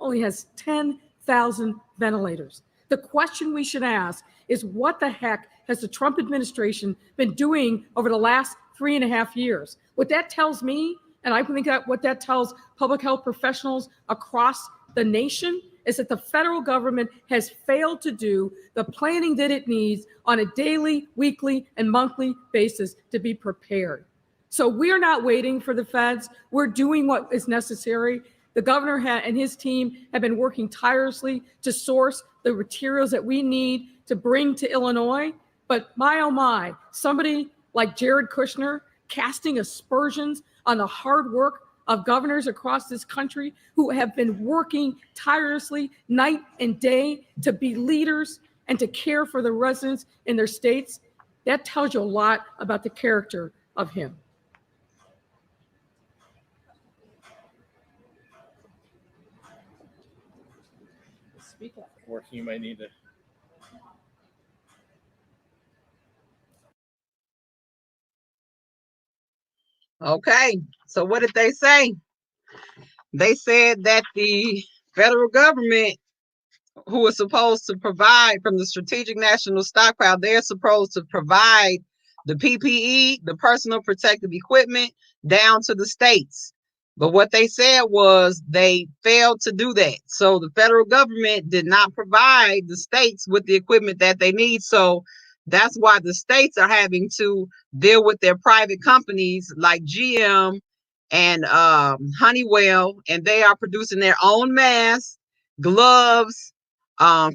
only has 10,000 ventilators, the question we should ask is, what the heck has the Trump administration been doing over the last 3.5 years? What that tells me, and I think that what that tells public health professionals across the nation, is that the federal government has failed to do the planning that it needs on a daily, weekly, and monthly basis to be prepared. So we're not waiting for the feds. We're doing what is necessary. The governor and his team have been working tirelessly to source the materials that we need to bring to Illinois. But my, oh my, somebody like Jared Kushner casting aspersions on the hard work of governors across this country who have been working tirelessly night and day to be leaders and to care for the residents in their states, that tells you a lot about the character of him. Speak up. Or you might need to. Okay, so what did they say? They said that the federal government who is supposed to provide from the Strategic National Stockpile, they're supposed to provide the PPE, the personal protective equipment, down to the states. But what they said was they failed to do that. So the federal government did not provide the states with the equipment that they need. So that's why the states are having to deal with their private companies like GM and Honeywell, and they are producing their own masks, gloves,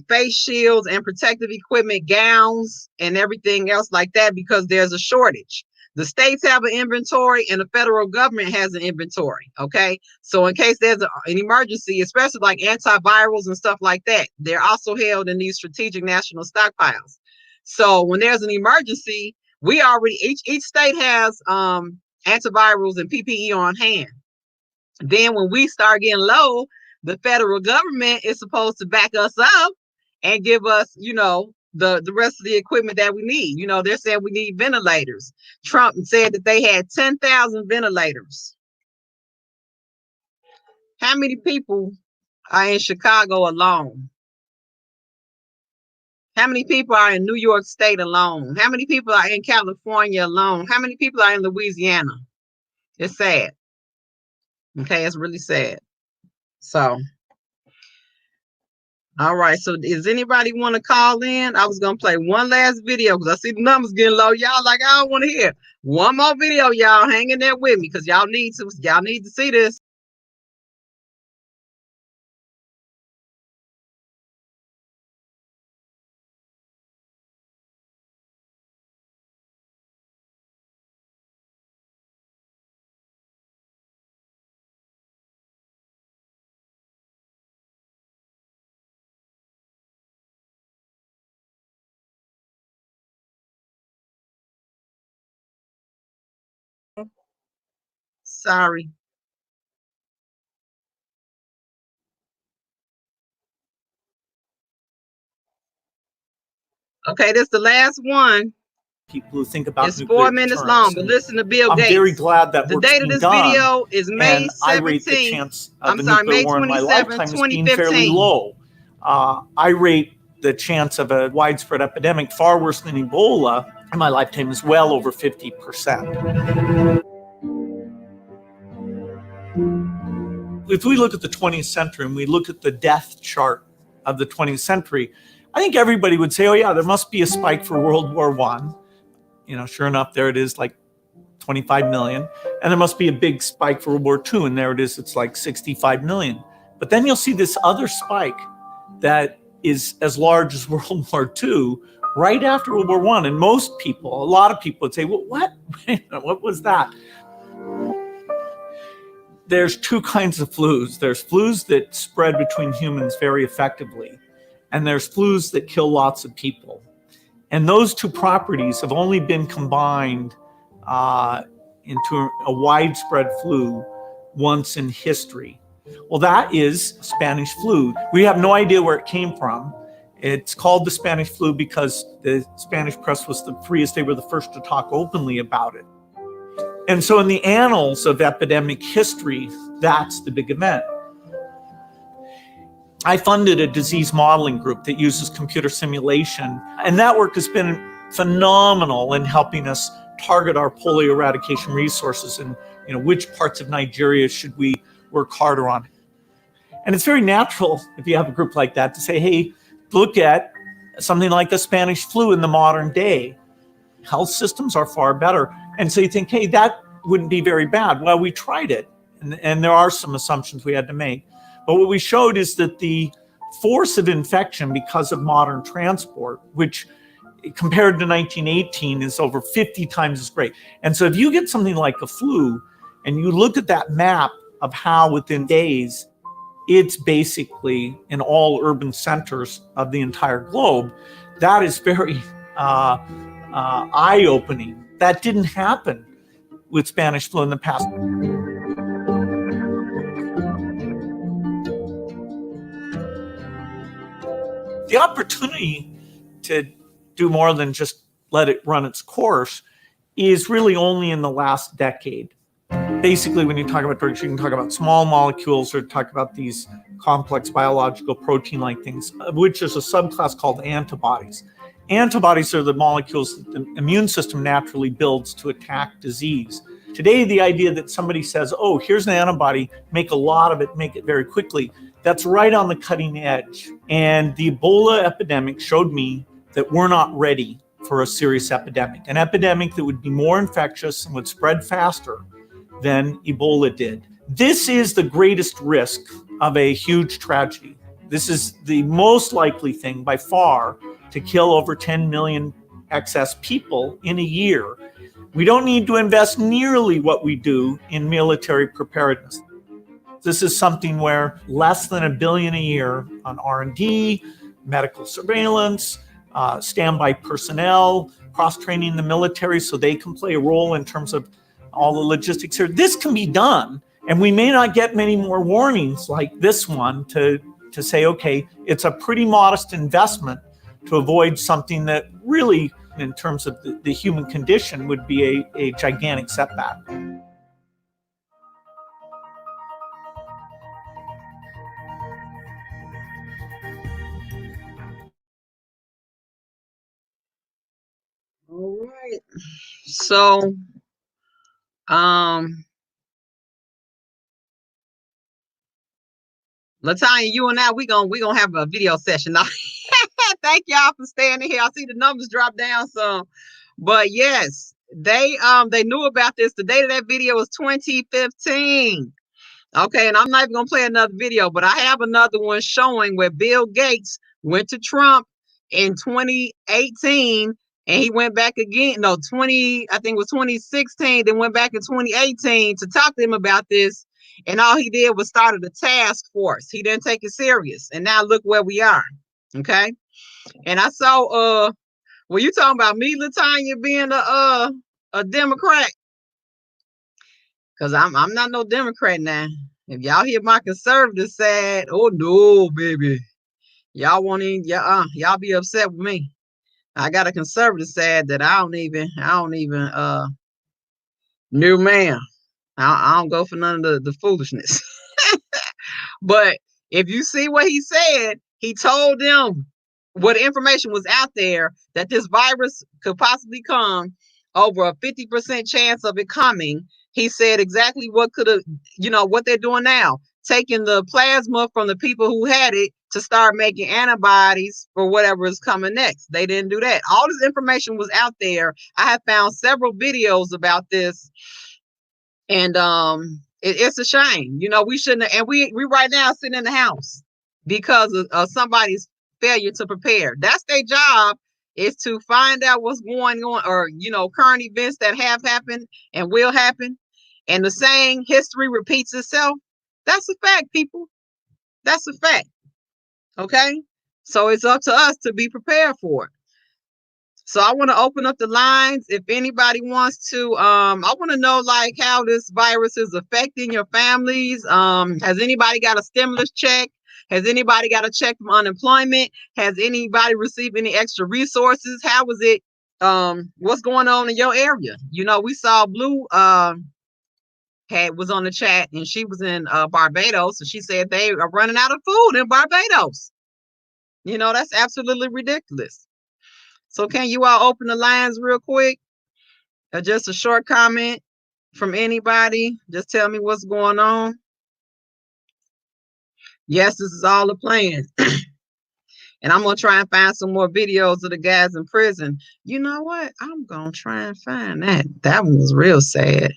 face shields, and protective equipment, gowns, and everything else like that, because there's a shortage. The states have an inventory and the federal government has an inventory. Okay. So in case there's an emergency, especially like antivirals and stuff like that, they're also held in these strategic national stockpiles. So when there's an emergency, we already, each state has antivirals and PPE on hand. Then when we start getting low, the federal government is supposed to back us up and give us, the rest of the equipment that we need. They're saying we need ventilators. Trump said that they had 10,000 ventilators. How many people are in Chicago alone? How many people are in New York State alone? How many people are in California alone? How many people are in Louisiana? It's sad. Okay, it's really sad. So, all right. So, does anybody want to call in? I was gonna play one last video because I see the numbers getting low. Y'all like, I don't want to hear one more video. Y'all hang in there with me because y'all need to see this. Sorry. Okay, this is the last one. People who think about it's 4 minutes long, but listen to Bill Gates. I'm very glad that the work's date of being this done, video is May 17th. I rate the chance of a nuclear war in my lifetime as being fairly low. I rate the chance of a widespread epidemic far worse than Ebola in my lifetime is well over 50%. If we look at the 20th century and we look at the death chart of the 20th century, I think everybody would say, oh yeah, there must be a spike for World War I. Sure enough, there it is, like 25 million. And there must be a big spike for World War II, and there it is, it's like 65 million. But then you'll see this other spike that is as large as World War II right after World War I. And most people, a lot of people would say, well, what? What was that? There's two kinds of flus. There's flus that spread between humans very effectively, and there's flus that kill lots of people. And those two properties have only been combined into a widespread flu once in history. Well, that is Spanish flu. We have no idea where it came from. It's called the Spanish flu because the Spanish press was the freest. They were the first to talk openly about it. And so in the annals of epidemic history, that's the big event. I funded a disease modeling group that uses computer simulation, and that work has been phenomenal in helping us target our polio eradication resources and which parts of Nigeria should we work harder on. And it's very natural if you have a group like that to say, hey, look at something like the Spanish flu in the modern day. Health systems are far better. And so you think, hey, that wouldn't be very bad. Well, we tried it, and there are some assumptions we had to make. But what we showed is that the force of infection because of modern transport, which compared to 1918 is over 50 times as great. And so if you get something like a flu and you look at that map of how within days, it's basically in all urban centers of the entire globe, that is very eye-opening. That didn't happen with Spanish flu in the past. The opportunity to do more than just let it run its course is really only in the last decade. Basically, when you talk about drugs, you can talk about small molecules or talk about these complex biological protein-like things, of which there's a subclass called antibodies. Antibodies are the molecules that the immune system naturally builds to attack disease. Today, the idea that somebody says, oh, here's an antibody, make a lot of it, make it very quickly, that's right on the cutting edge. And the Ebola epidemic showed me that we're not ready for a serious epidemic, an epidemic that would be more infectious and would spread faster than Ebola did. This is the greatest risk of a huge tragedy. This is the most likely thing by far to kill over 10 million excess people in a year. We don't need to invest nearly what we do in military preparedness. This is something where less than $1 billion a year on R&D, medical surveillance, standby personnel, cross-training the military so they can play a role in terms of all the logistics here. This can be done, and we may not get many more warnings like this one to say, okay, it's a pretty modest investment to avoid something that really, in terms of the human condition, would be a gigantic setback. All right. So, Latanya, you and I, we gonna have a video session now. Thank y'all for staying in here. I see the numbers drop down some, but yes, they knew about this. The date of that video was 2015. Okay, and I'm not even gonna play another video, but I have another one showing where Bill Gates went to Trump in 2018, and he went back again. No, I think it was 2016. Then went back in 2018 to talk to him about this, and all he did was started a task force. He didn't take it serious, and now look where we are. Okay, and I saw well, you talking about me, Latanya, being a Democrat? Because I'm not no Democrat now. If y'all hear my conservative side, oh no, baby. Y'all won't even, y'all be upset with me. I got a conservative side that I don't even, no ma'am. I don't go for none of the foolishness. But if you see what he said, he told them what information was out there that this virus could possibly come, over a 50% chance of it coming. He said exactly what could have, what they're doing now, taking the plasma from the people who had it to start making antibodies for whatever is coming next. They didn't do that. All this information was out there. I have found several videos about this, and it's a shame. We shouldn't, and we right now sitting in the house because of somebody's failure to prepare. That's their job, is to find out what's going on, or current events that have happened and will happen. And the saying, history repeats itself. That's a fact, people. That's a fact. Okay, so it's up to us to be prepared for it. So I want to open up the lines. If anybody wants to, I want to know how this virus is affecting your families. Has anybody got a stimulus check? Has anybody got a check from unemployment? Has anybody received any extra resources? How was it? What's going on in your area? We saw Blue was on the chat, and she was in Barbados, and she said they are running out of food in Barbados. That's absolutely ridiculous. So can you all open the lines real quick? Just a short comment from anybody. Just tell me what's going on. Yes, this is all a plan. And I'm going to try and find some more videos of the guys in prison. You know what? I'm going to try and find that. That one was real sad.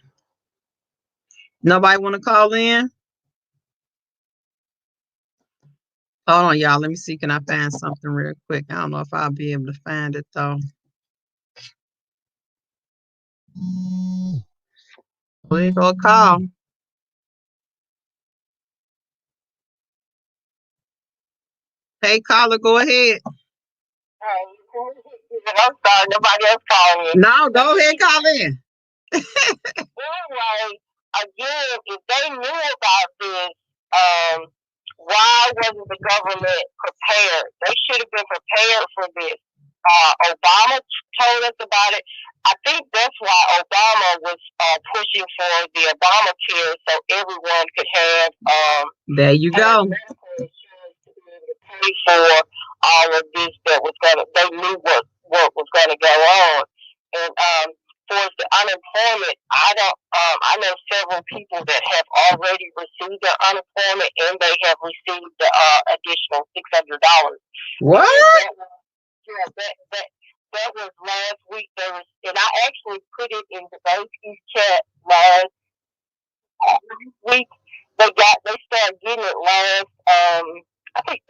Nobody want to call in? Hold on, y'all. Let me see. Can I find something real quick? I don't know if I'll be able to find it, though. Please go call. Hey, caller, go ahead. I'm sorry, nobody else calling me. No, go ahead, call in. Anyway, again, if they knew about this, why wasn't the government prepared? They should have been prepared for this. Obama told us about it. I think that's why Obama was pushing for the Obamacare, so everyone could have there you go. medical pay for all of this that was going to, they knew what was going to go on. And for the unemployment, I know several people that have already received their unemployment and they have received the additional $600. What? That was last week. And I actually put it in the Boski's chat last week. They started getting it I think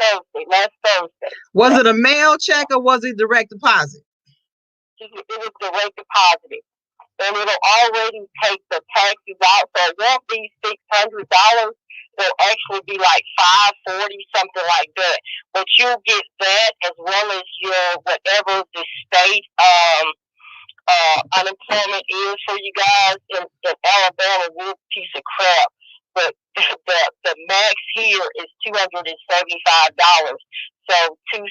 last Thursday. Was it a mail check or was it direct deposit? It was direct deposit. And it'll already take the taxes out, so it won't be $600. It'll actually be like $540, something like that. But you'll get that as well as your whatever the state unemployment is for you guys in Alabama. We're a piece of crap. But the max here is $275. So $275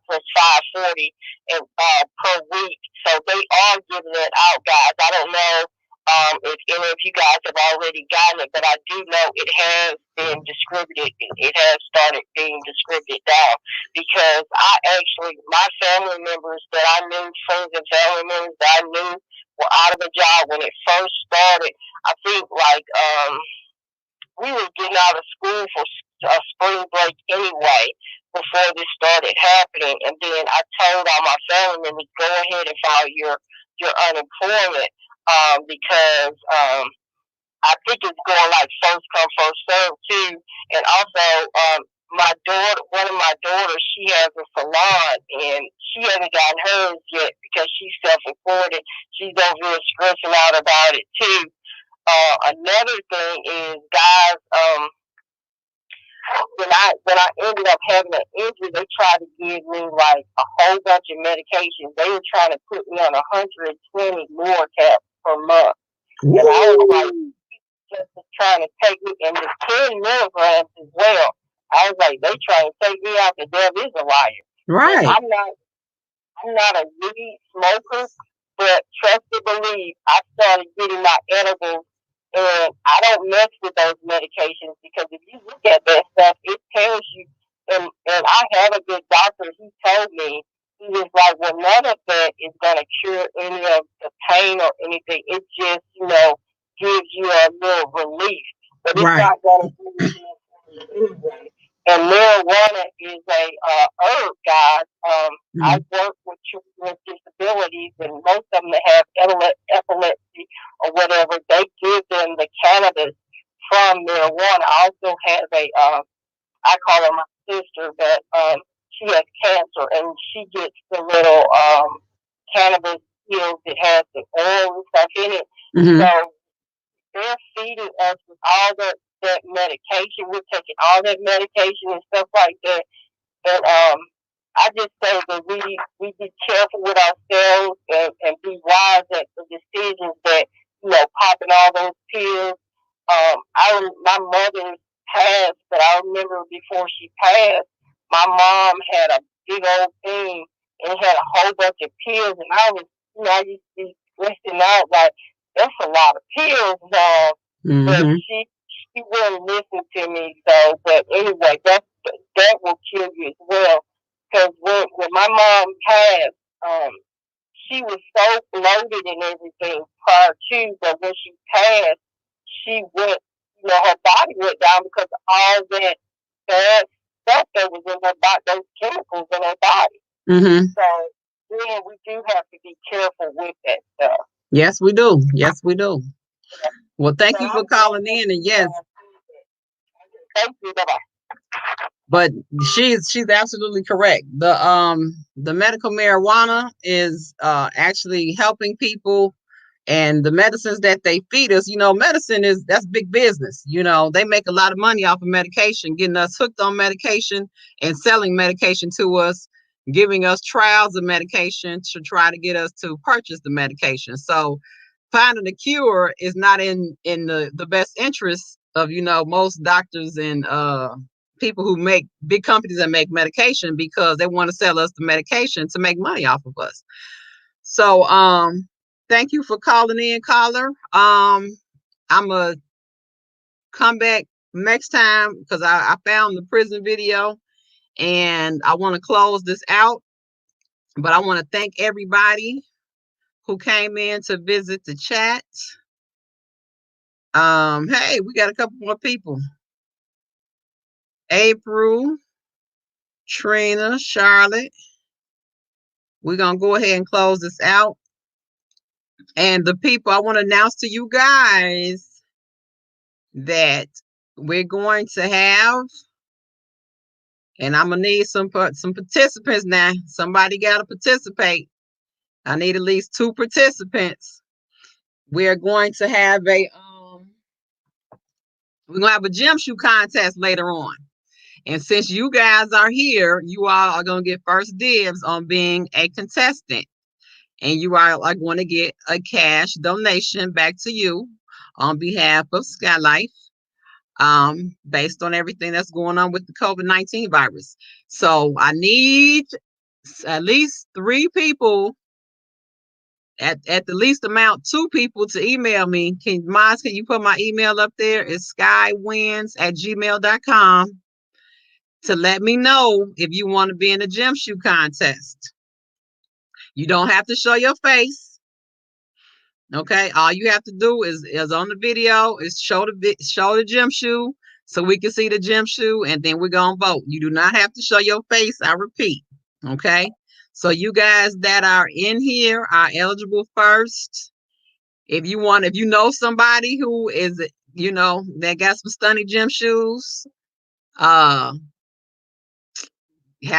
plus $540 and per week. So they are giving it out, guys. I don't know if any of you guys have already gotten it, but I do know it has been distributed. It has started being distributed down because my family members that I knew, friends and family members that I knew were out of a job when it first started. I think we were getting out of school for spring break anyway before this started happening. And then I told all my family members, go ahead and file your unemployment because I think it's going like first come, first serve too. And also one of my daughters, she has a salon and she hasn't gotten hers yet because she's self-employed. She's over here stressing out about it too. Another thing is, guys, when I ended up having an injury, they tried to give me like a whole bunch of medications. They were trying to put me on 120 more caps per month. Ooh. And I was like, just trying to take me, and the 10 milligrams as well. I was like, they trying to take me out. The devil is a liar. Right. I'm not a weed smoker, but trust and believe, I started getting my edibles. And I don't mess with those medications because if you look at that stuff, it tells you. And I have a good doctor. He told me, he was like, well, none of that is going to cure any of the pain or anything. It just, gives you a little relief. But it's not going to do anything anyway. And marijuana is a herb, guys. I work with children with disabilities, and most of them that have epilepsy or whatever, they give them the cannabis from marijuana. I also have I call her my sister, but she has cancer, and she gets the little cannabis pills that has the oil and stuff in it. Mm-hmm. So they're feeding us with all that medication. We're taking all that medication and stuff like that. And I just say that we be careful with ourselves and be wise at the decisions that, popping all those pills. My mother passed, but I remember before she passed, my mom had a big old thing and it had a whole bunch of pills, and I used to be stressing out like, that's a lot of pills, but she wouldn't listen to me. So, but anyway, that will kill you as well. Because when my mom passed, she was so bloated and everything prior to, but when she passed, she went, her body went down because of all that bad stuff that was in her body, those chemicals in her body. Mm-hmm. So, then we do have to be careful with that stuff. Yes, we do. Yes, we do. Well, thank you for calling in, and yes. Thank you. Bye-bye. But she's absolutely correct. The medical marijuana is actually helping people, and the medicines that they feed us, medicine that's big business. They make a lot of money off of medication, getting us hooked on medication and selling medication to us, giving us trials of medication to try to get us to purchase the medication. So finding a cure is not in the best interest of, most doctors and people who make big companies that make medication, because they want to sell us the medication to make money off of us. So thank you for calling in, caller. I'm gonna come back next time because I found the prison video, And I want to close this out, but I want to thank everybody who came in to visit the chat. Hey, we got a couple more people. April, Trina, Charlotte. We're going to go ahead and close this out. And the people, I want to announce to you guys that we're going to have, and I'm going to need some participants now. Somebody got to participate. I need at least 2 participants. We're going to have a gym shoe contest later on. And since you guys are here, you all are going to get first dibs on being a contestant. And you are going to get a cash donation back to you on behalf of Skyye Lyfe, based on everything that's going on with the COVID-19 virus. So I need at least 3 people, at the least amount, 2 people to email me. Can you put my email up there? It's skywins@gmail.com to let me know if you want to be in the gym shoe contest. You don't have to show your face. Okay, all you have to do is on the video is show the gym shoe so we can see the gym shoe, and then we're gonna vote. You do not have to show your face. I repeat. Okay, so you guys that are in here are eligible first. If you know somebody who is, that got some stunning gym shoes, have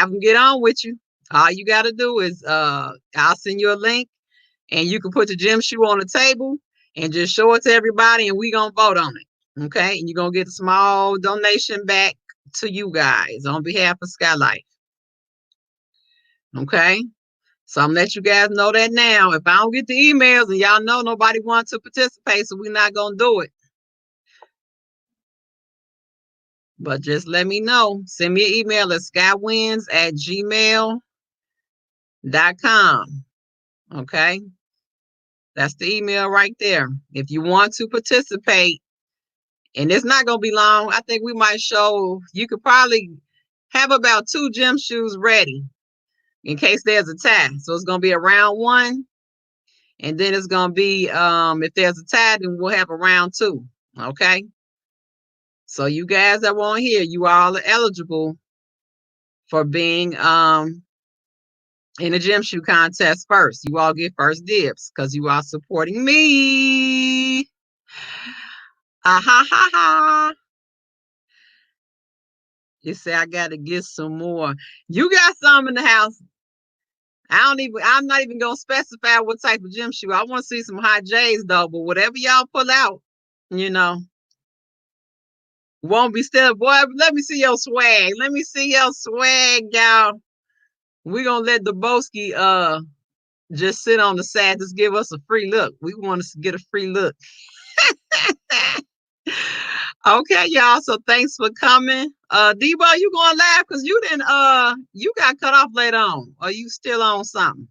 them get on with you. All you got to do is I'll send you a link, and you can put the gym shoe on the table and just show it to everybody, and we gonna vote on it. Okay, and you're gonna get a small donation back to you guys on behalf of Skyye Lyfe. Okay, so I'm gonna let you guys know that now. If I don't get the emails, and y'all know nobody wants to participate, so we're not gonna do it. But just let me know. Send me an email at skywins@gmail.com. Okay, that's the email right there. If you want to participate, and it's not going to be long. I think we might you could probably have about 2 gym shoes ready in case there's a tie. So it's going to be a round 1. And then it's going to be, if there's a tie, then we'll have a round 2. Okay. So you guys that won't hear, you all are eligible for being in a gym shoe contest first. You all get first dibs because you are supporting me. Ah ha ha ha. You say I gotta get some more. You got some in the house. I'm not even gonna specify what type of gym shoe. I want to see some high J's though, but whatever y'all pull out, won't be still. Boy, let me see your swag. Let me see your swag, y'all. We're gonna let the Boski just sit on the side, just give us a free look. We want to get a free look. Okay, y'all. So thanks for coming. Debo, you going live? Because you got cut off later on. Are you still on something?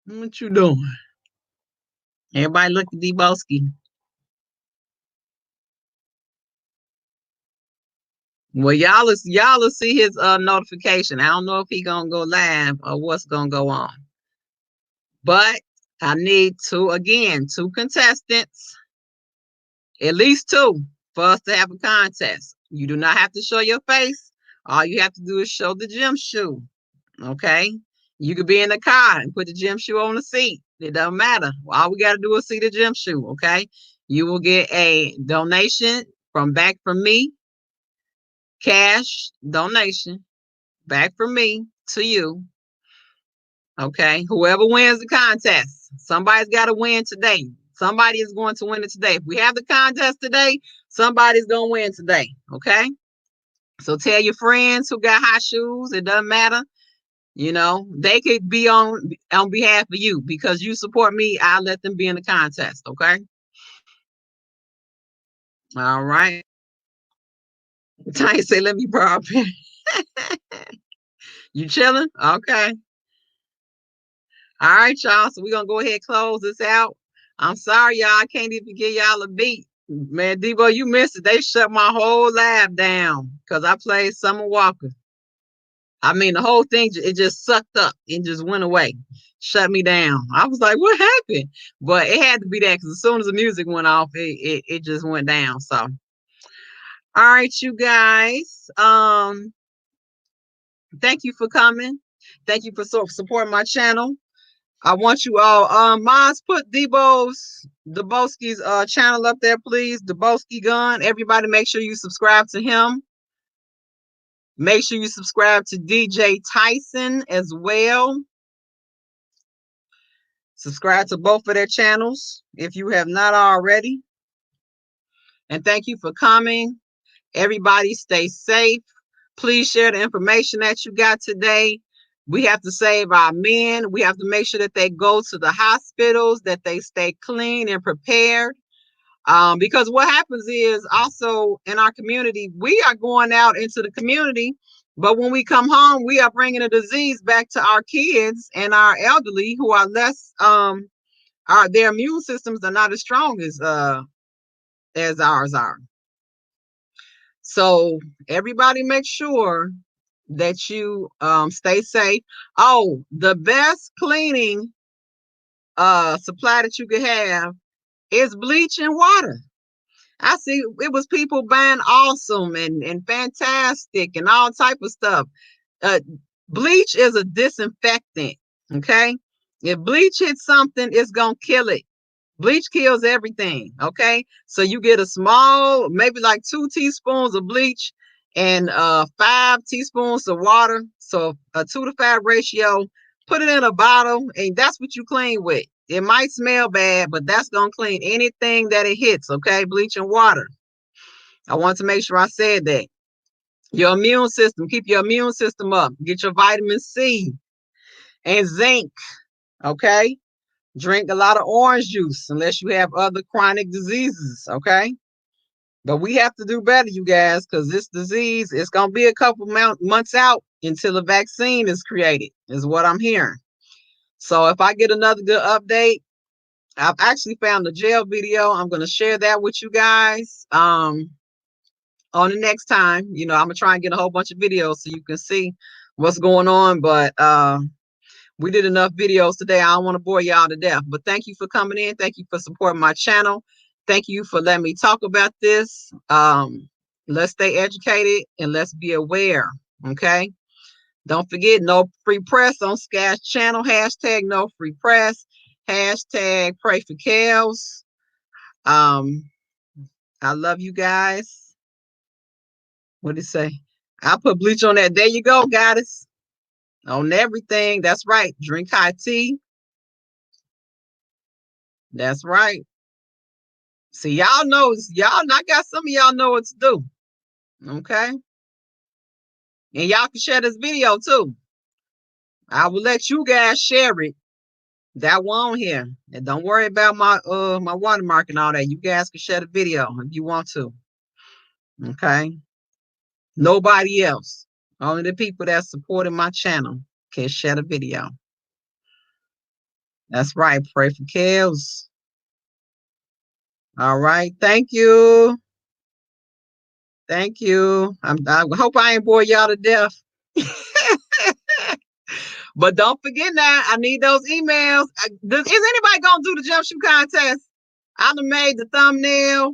What you doing? Everybody look at Deboski. Well, y'all will see his notification. I don't know if he gonna go live or what's gonna go on. But I need 2 contestants. At least 2 for us to have a contest. You do not have to show your face. All you have to do is show the gym shoe. Okay? You could be in the car and put the gym shoe on the seat. It doesn't matter. All we got to do is see the gym shoe. Okay? You will get a donation from me. Cash donation back from me to you. Okay? Whoever wins the contest, somebody's got to win today. Somebody is going to win it today. If we have the contest today, somebody's going to win today. Okay? So tell your friends who got hot shoes. It doesn't matter. They could be on behalf of you because you support me. I'll let them be in the contest. Okay? All right. Tanya say, let me borrow a pen. You chilling? Okay. All right, y'all. So we're going to go ahead and close this out. I'm sorry, y'all. I can't even give y'all a beat. Man, Debo, you missed it. They shut my whole lab down because I played Summer Walker. I mean, the whole thing, it just sucked up and just went away, shut me down. I was like, what happened? But it had to be that because as soon as the music went off, it just went down. So, all right, you guys. Thank you for coming. Thank you for supporting my channel. I want you all, Maz, put Deboski's channel up there, please. Deboski Gun. Everybody make sure you subscribe to him. Make sure you subscribe to DJ Tyson as well. Subscribe to both of their channels if you have not already. And thank you for coming. Everybody stay safe. Please share the information that you got today. We have to save our men. We have to make sure that they go to the hospitals, that they stay clean and prepared. Because what happens is also in our community, we are going out into the community, but when we come home, we are bringing a disease back to our kids and our elderly who are less, their immune systems are not as strong as ours are. So everybody make sure that you stay safe. Oh, the best cleaning supply that you could have is bleach and water. I see it was people buying Awesome and Fantastic and all type of stuff. Bleach is a disinfectant, okay? If bleach hits something, it's gonna kill it. Bleach kills everything, okay? So you get a small, maybe like 2 teaspoons of bleach and 5 teaspoons of water. So a 2 to 5 ratio, put it in a bottle, and that's what you clean with. It might smell bad, but that's gonna clean anything that it hits, okay? Bleach and water. I want to make sure I said that. Your immune system, keep your immune system up. Get your vitamin C and zinc, okay? Drink a lot of orange juice unless you have other chronic diseases, okay? But we have to do better, you guys, because this disease is going to be a couple months out until a vaccine is created, is what I'm hearing. So if I get another good update, I've actually found a jail video. I'm going to share that with you guys on the next time. You know, I'm going to try and get a whole bunch of videos so you can see what's going on. But we did enough videos today. I don't want to bore y'all to death, but thank you for coming in. Thank you for supporting my channel. Thank you for letting me talk about this. Let's stay educated and let's be aware, okay? Don't forget, no free press on Skyye's channel. Hashtag no free press. Hashtag pray for Kels. I love you guys. What did it say? I'll put bleach on that. There you go, goddess. On everything. That's right. Drink high tea. That's right. See, y'all know, I got some of y'all know what to do. Okay. And y'all can share this video too. I will let you guys share it. That one here. And don't worry about my my watermark and all that. You guys can share the video if you want to. Okay. Nobody else. Only the people that supported my channel can share the video. That's right. Pray for Kels. All right. Thank you. Thank you. I hope I ain't bore y'all to death. But don't forget now, I need those emails. Is anybody gonna do the jump shoot contest? I done made the thumbnail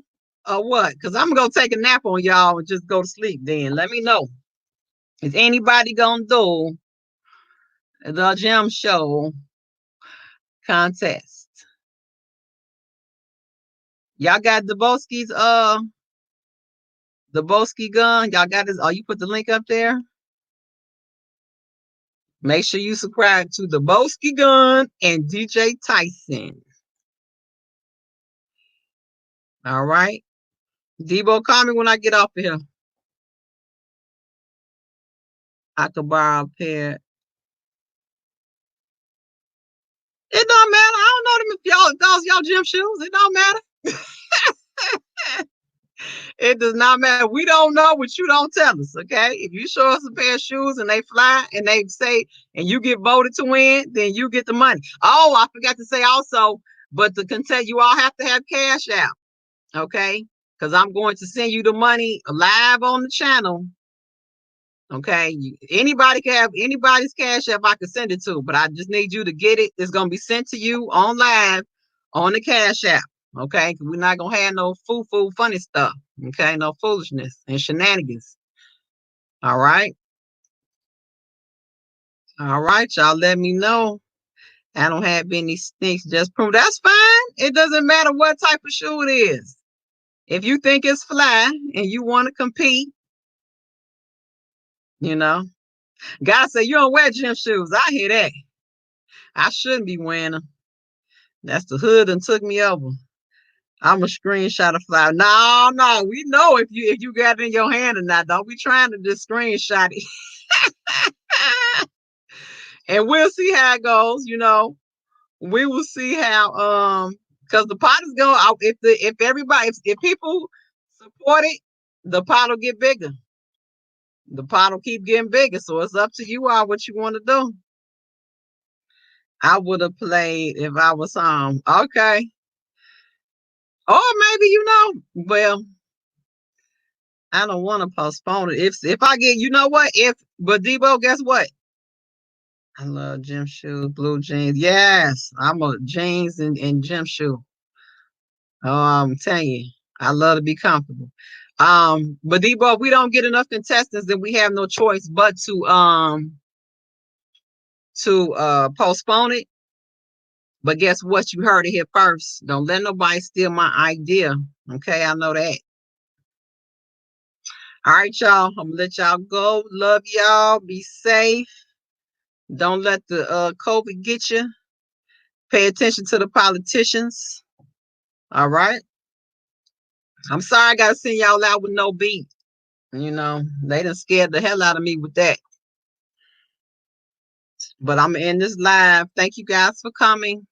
or what? Because I'm gonna take a nap on y'all and just go to sleep then. Let me know. Is anybody gonna do the gem show contest? Y'all got Deboski's Deboski gun. Y'all got this. Oh, you put the link up there? Make sure you subscribe to Deboski Gun and DJ Tyson. All right. Debo, call me when I get off of here. I could borrow a pair. It don't matter. I don't know them if those y'all gym shoes. It don't matter. It does not matter. We don't know what you don't tell us, okay? If you show us a pair of shoes and they fly and they say, and you get voted to win, then you get the money. Oh, I forgot to say also, but the contest, you all have to have cash out. Okay, because I'm going to send you the money live on the channel. Okay, anybody can have anybody's cash app I can send it to, but I just need you to get it. It's gonna be sent to you on live on the cash app. Okay, we're not gonna have no foo funny stuff. Okay, no foolishness and shenanigans. All right, y'all. Let me know. I don't have any stinks. Just prove that's fine. It doesn't matter what type of shoe it is. If you think it's fly and you want to compete, you know. God said you don't wear gym shoes. I hear that. I shouldn't be wearing them. That's the hood and took me over. I'm a screenshot of fly. No, we know if you got it in your hand or not. Don't be trying to just screenshot it. And we'll see how it goes. You know, we will see how because the pot is going out. If people support it, the pot will get bigger. The pot will keep getting bigger. So it's up to you all what you want to do. I would have played if I was okay. Or maybe, well, I don't want to postpone it. If I get, but Debo, guess what? I love gym shoes, blue jeans. Yes, I'm a jeans and gym shoe. Oh, I'm telling you, I love to be comfortable. But Debo, if we don't get enough contestants, then we have no choice but to postpone it. But guess what? You heard it here first. Don't let nobody steal my idea. Okay, I know that. All right, y'all. I'm gonna let y'all go. Love y'all. Be safe. Don't let the COVID get you. Pay attention to the politicians. All right. I'm sorry I gotta send y'all out with no beat. They done scared the hell out of me with that. But I'm gonna end this live. Thank you guys for coming.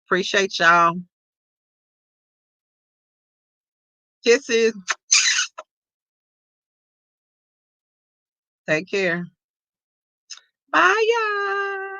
Appreciate y'all. Kisses. Take care. Bye, y'all.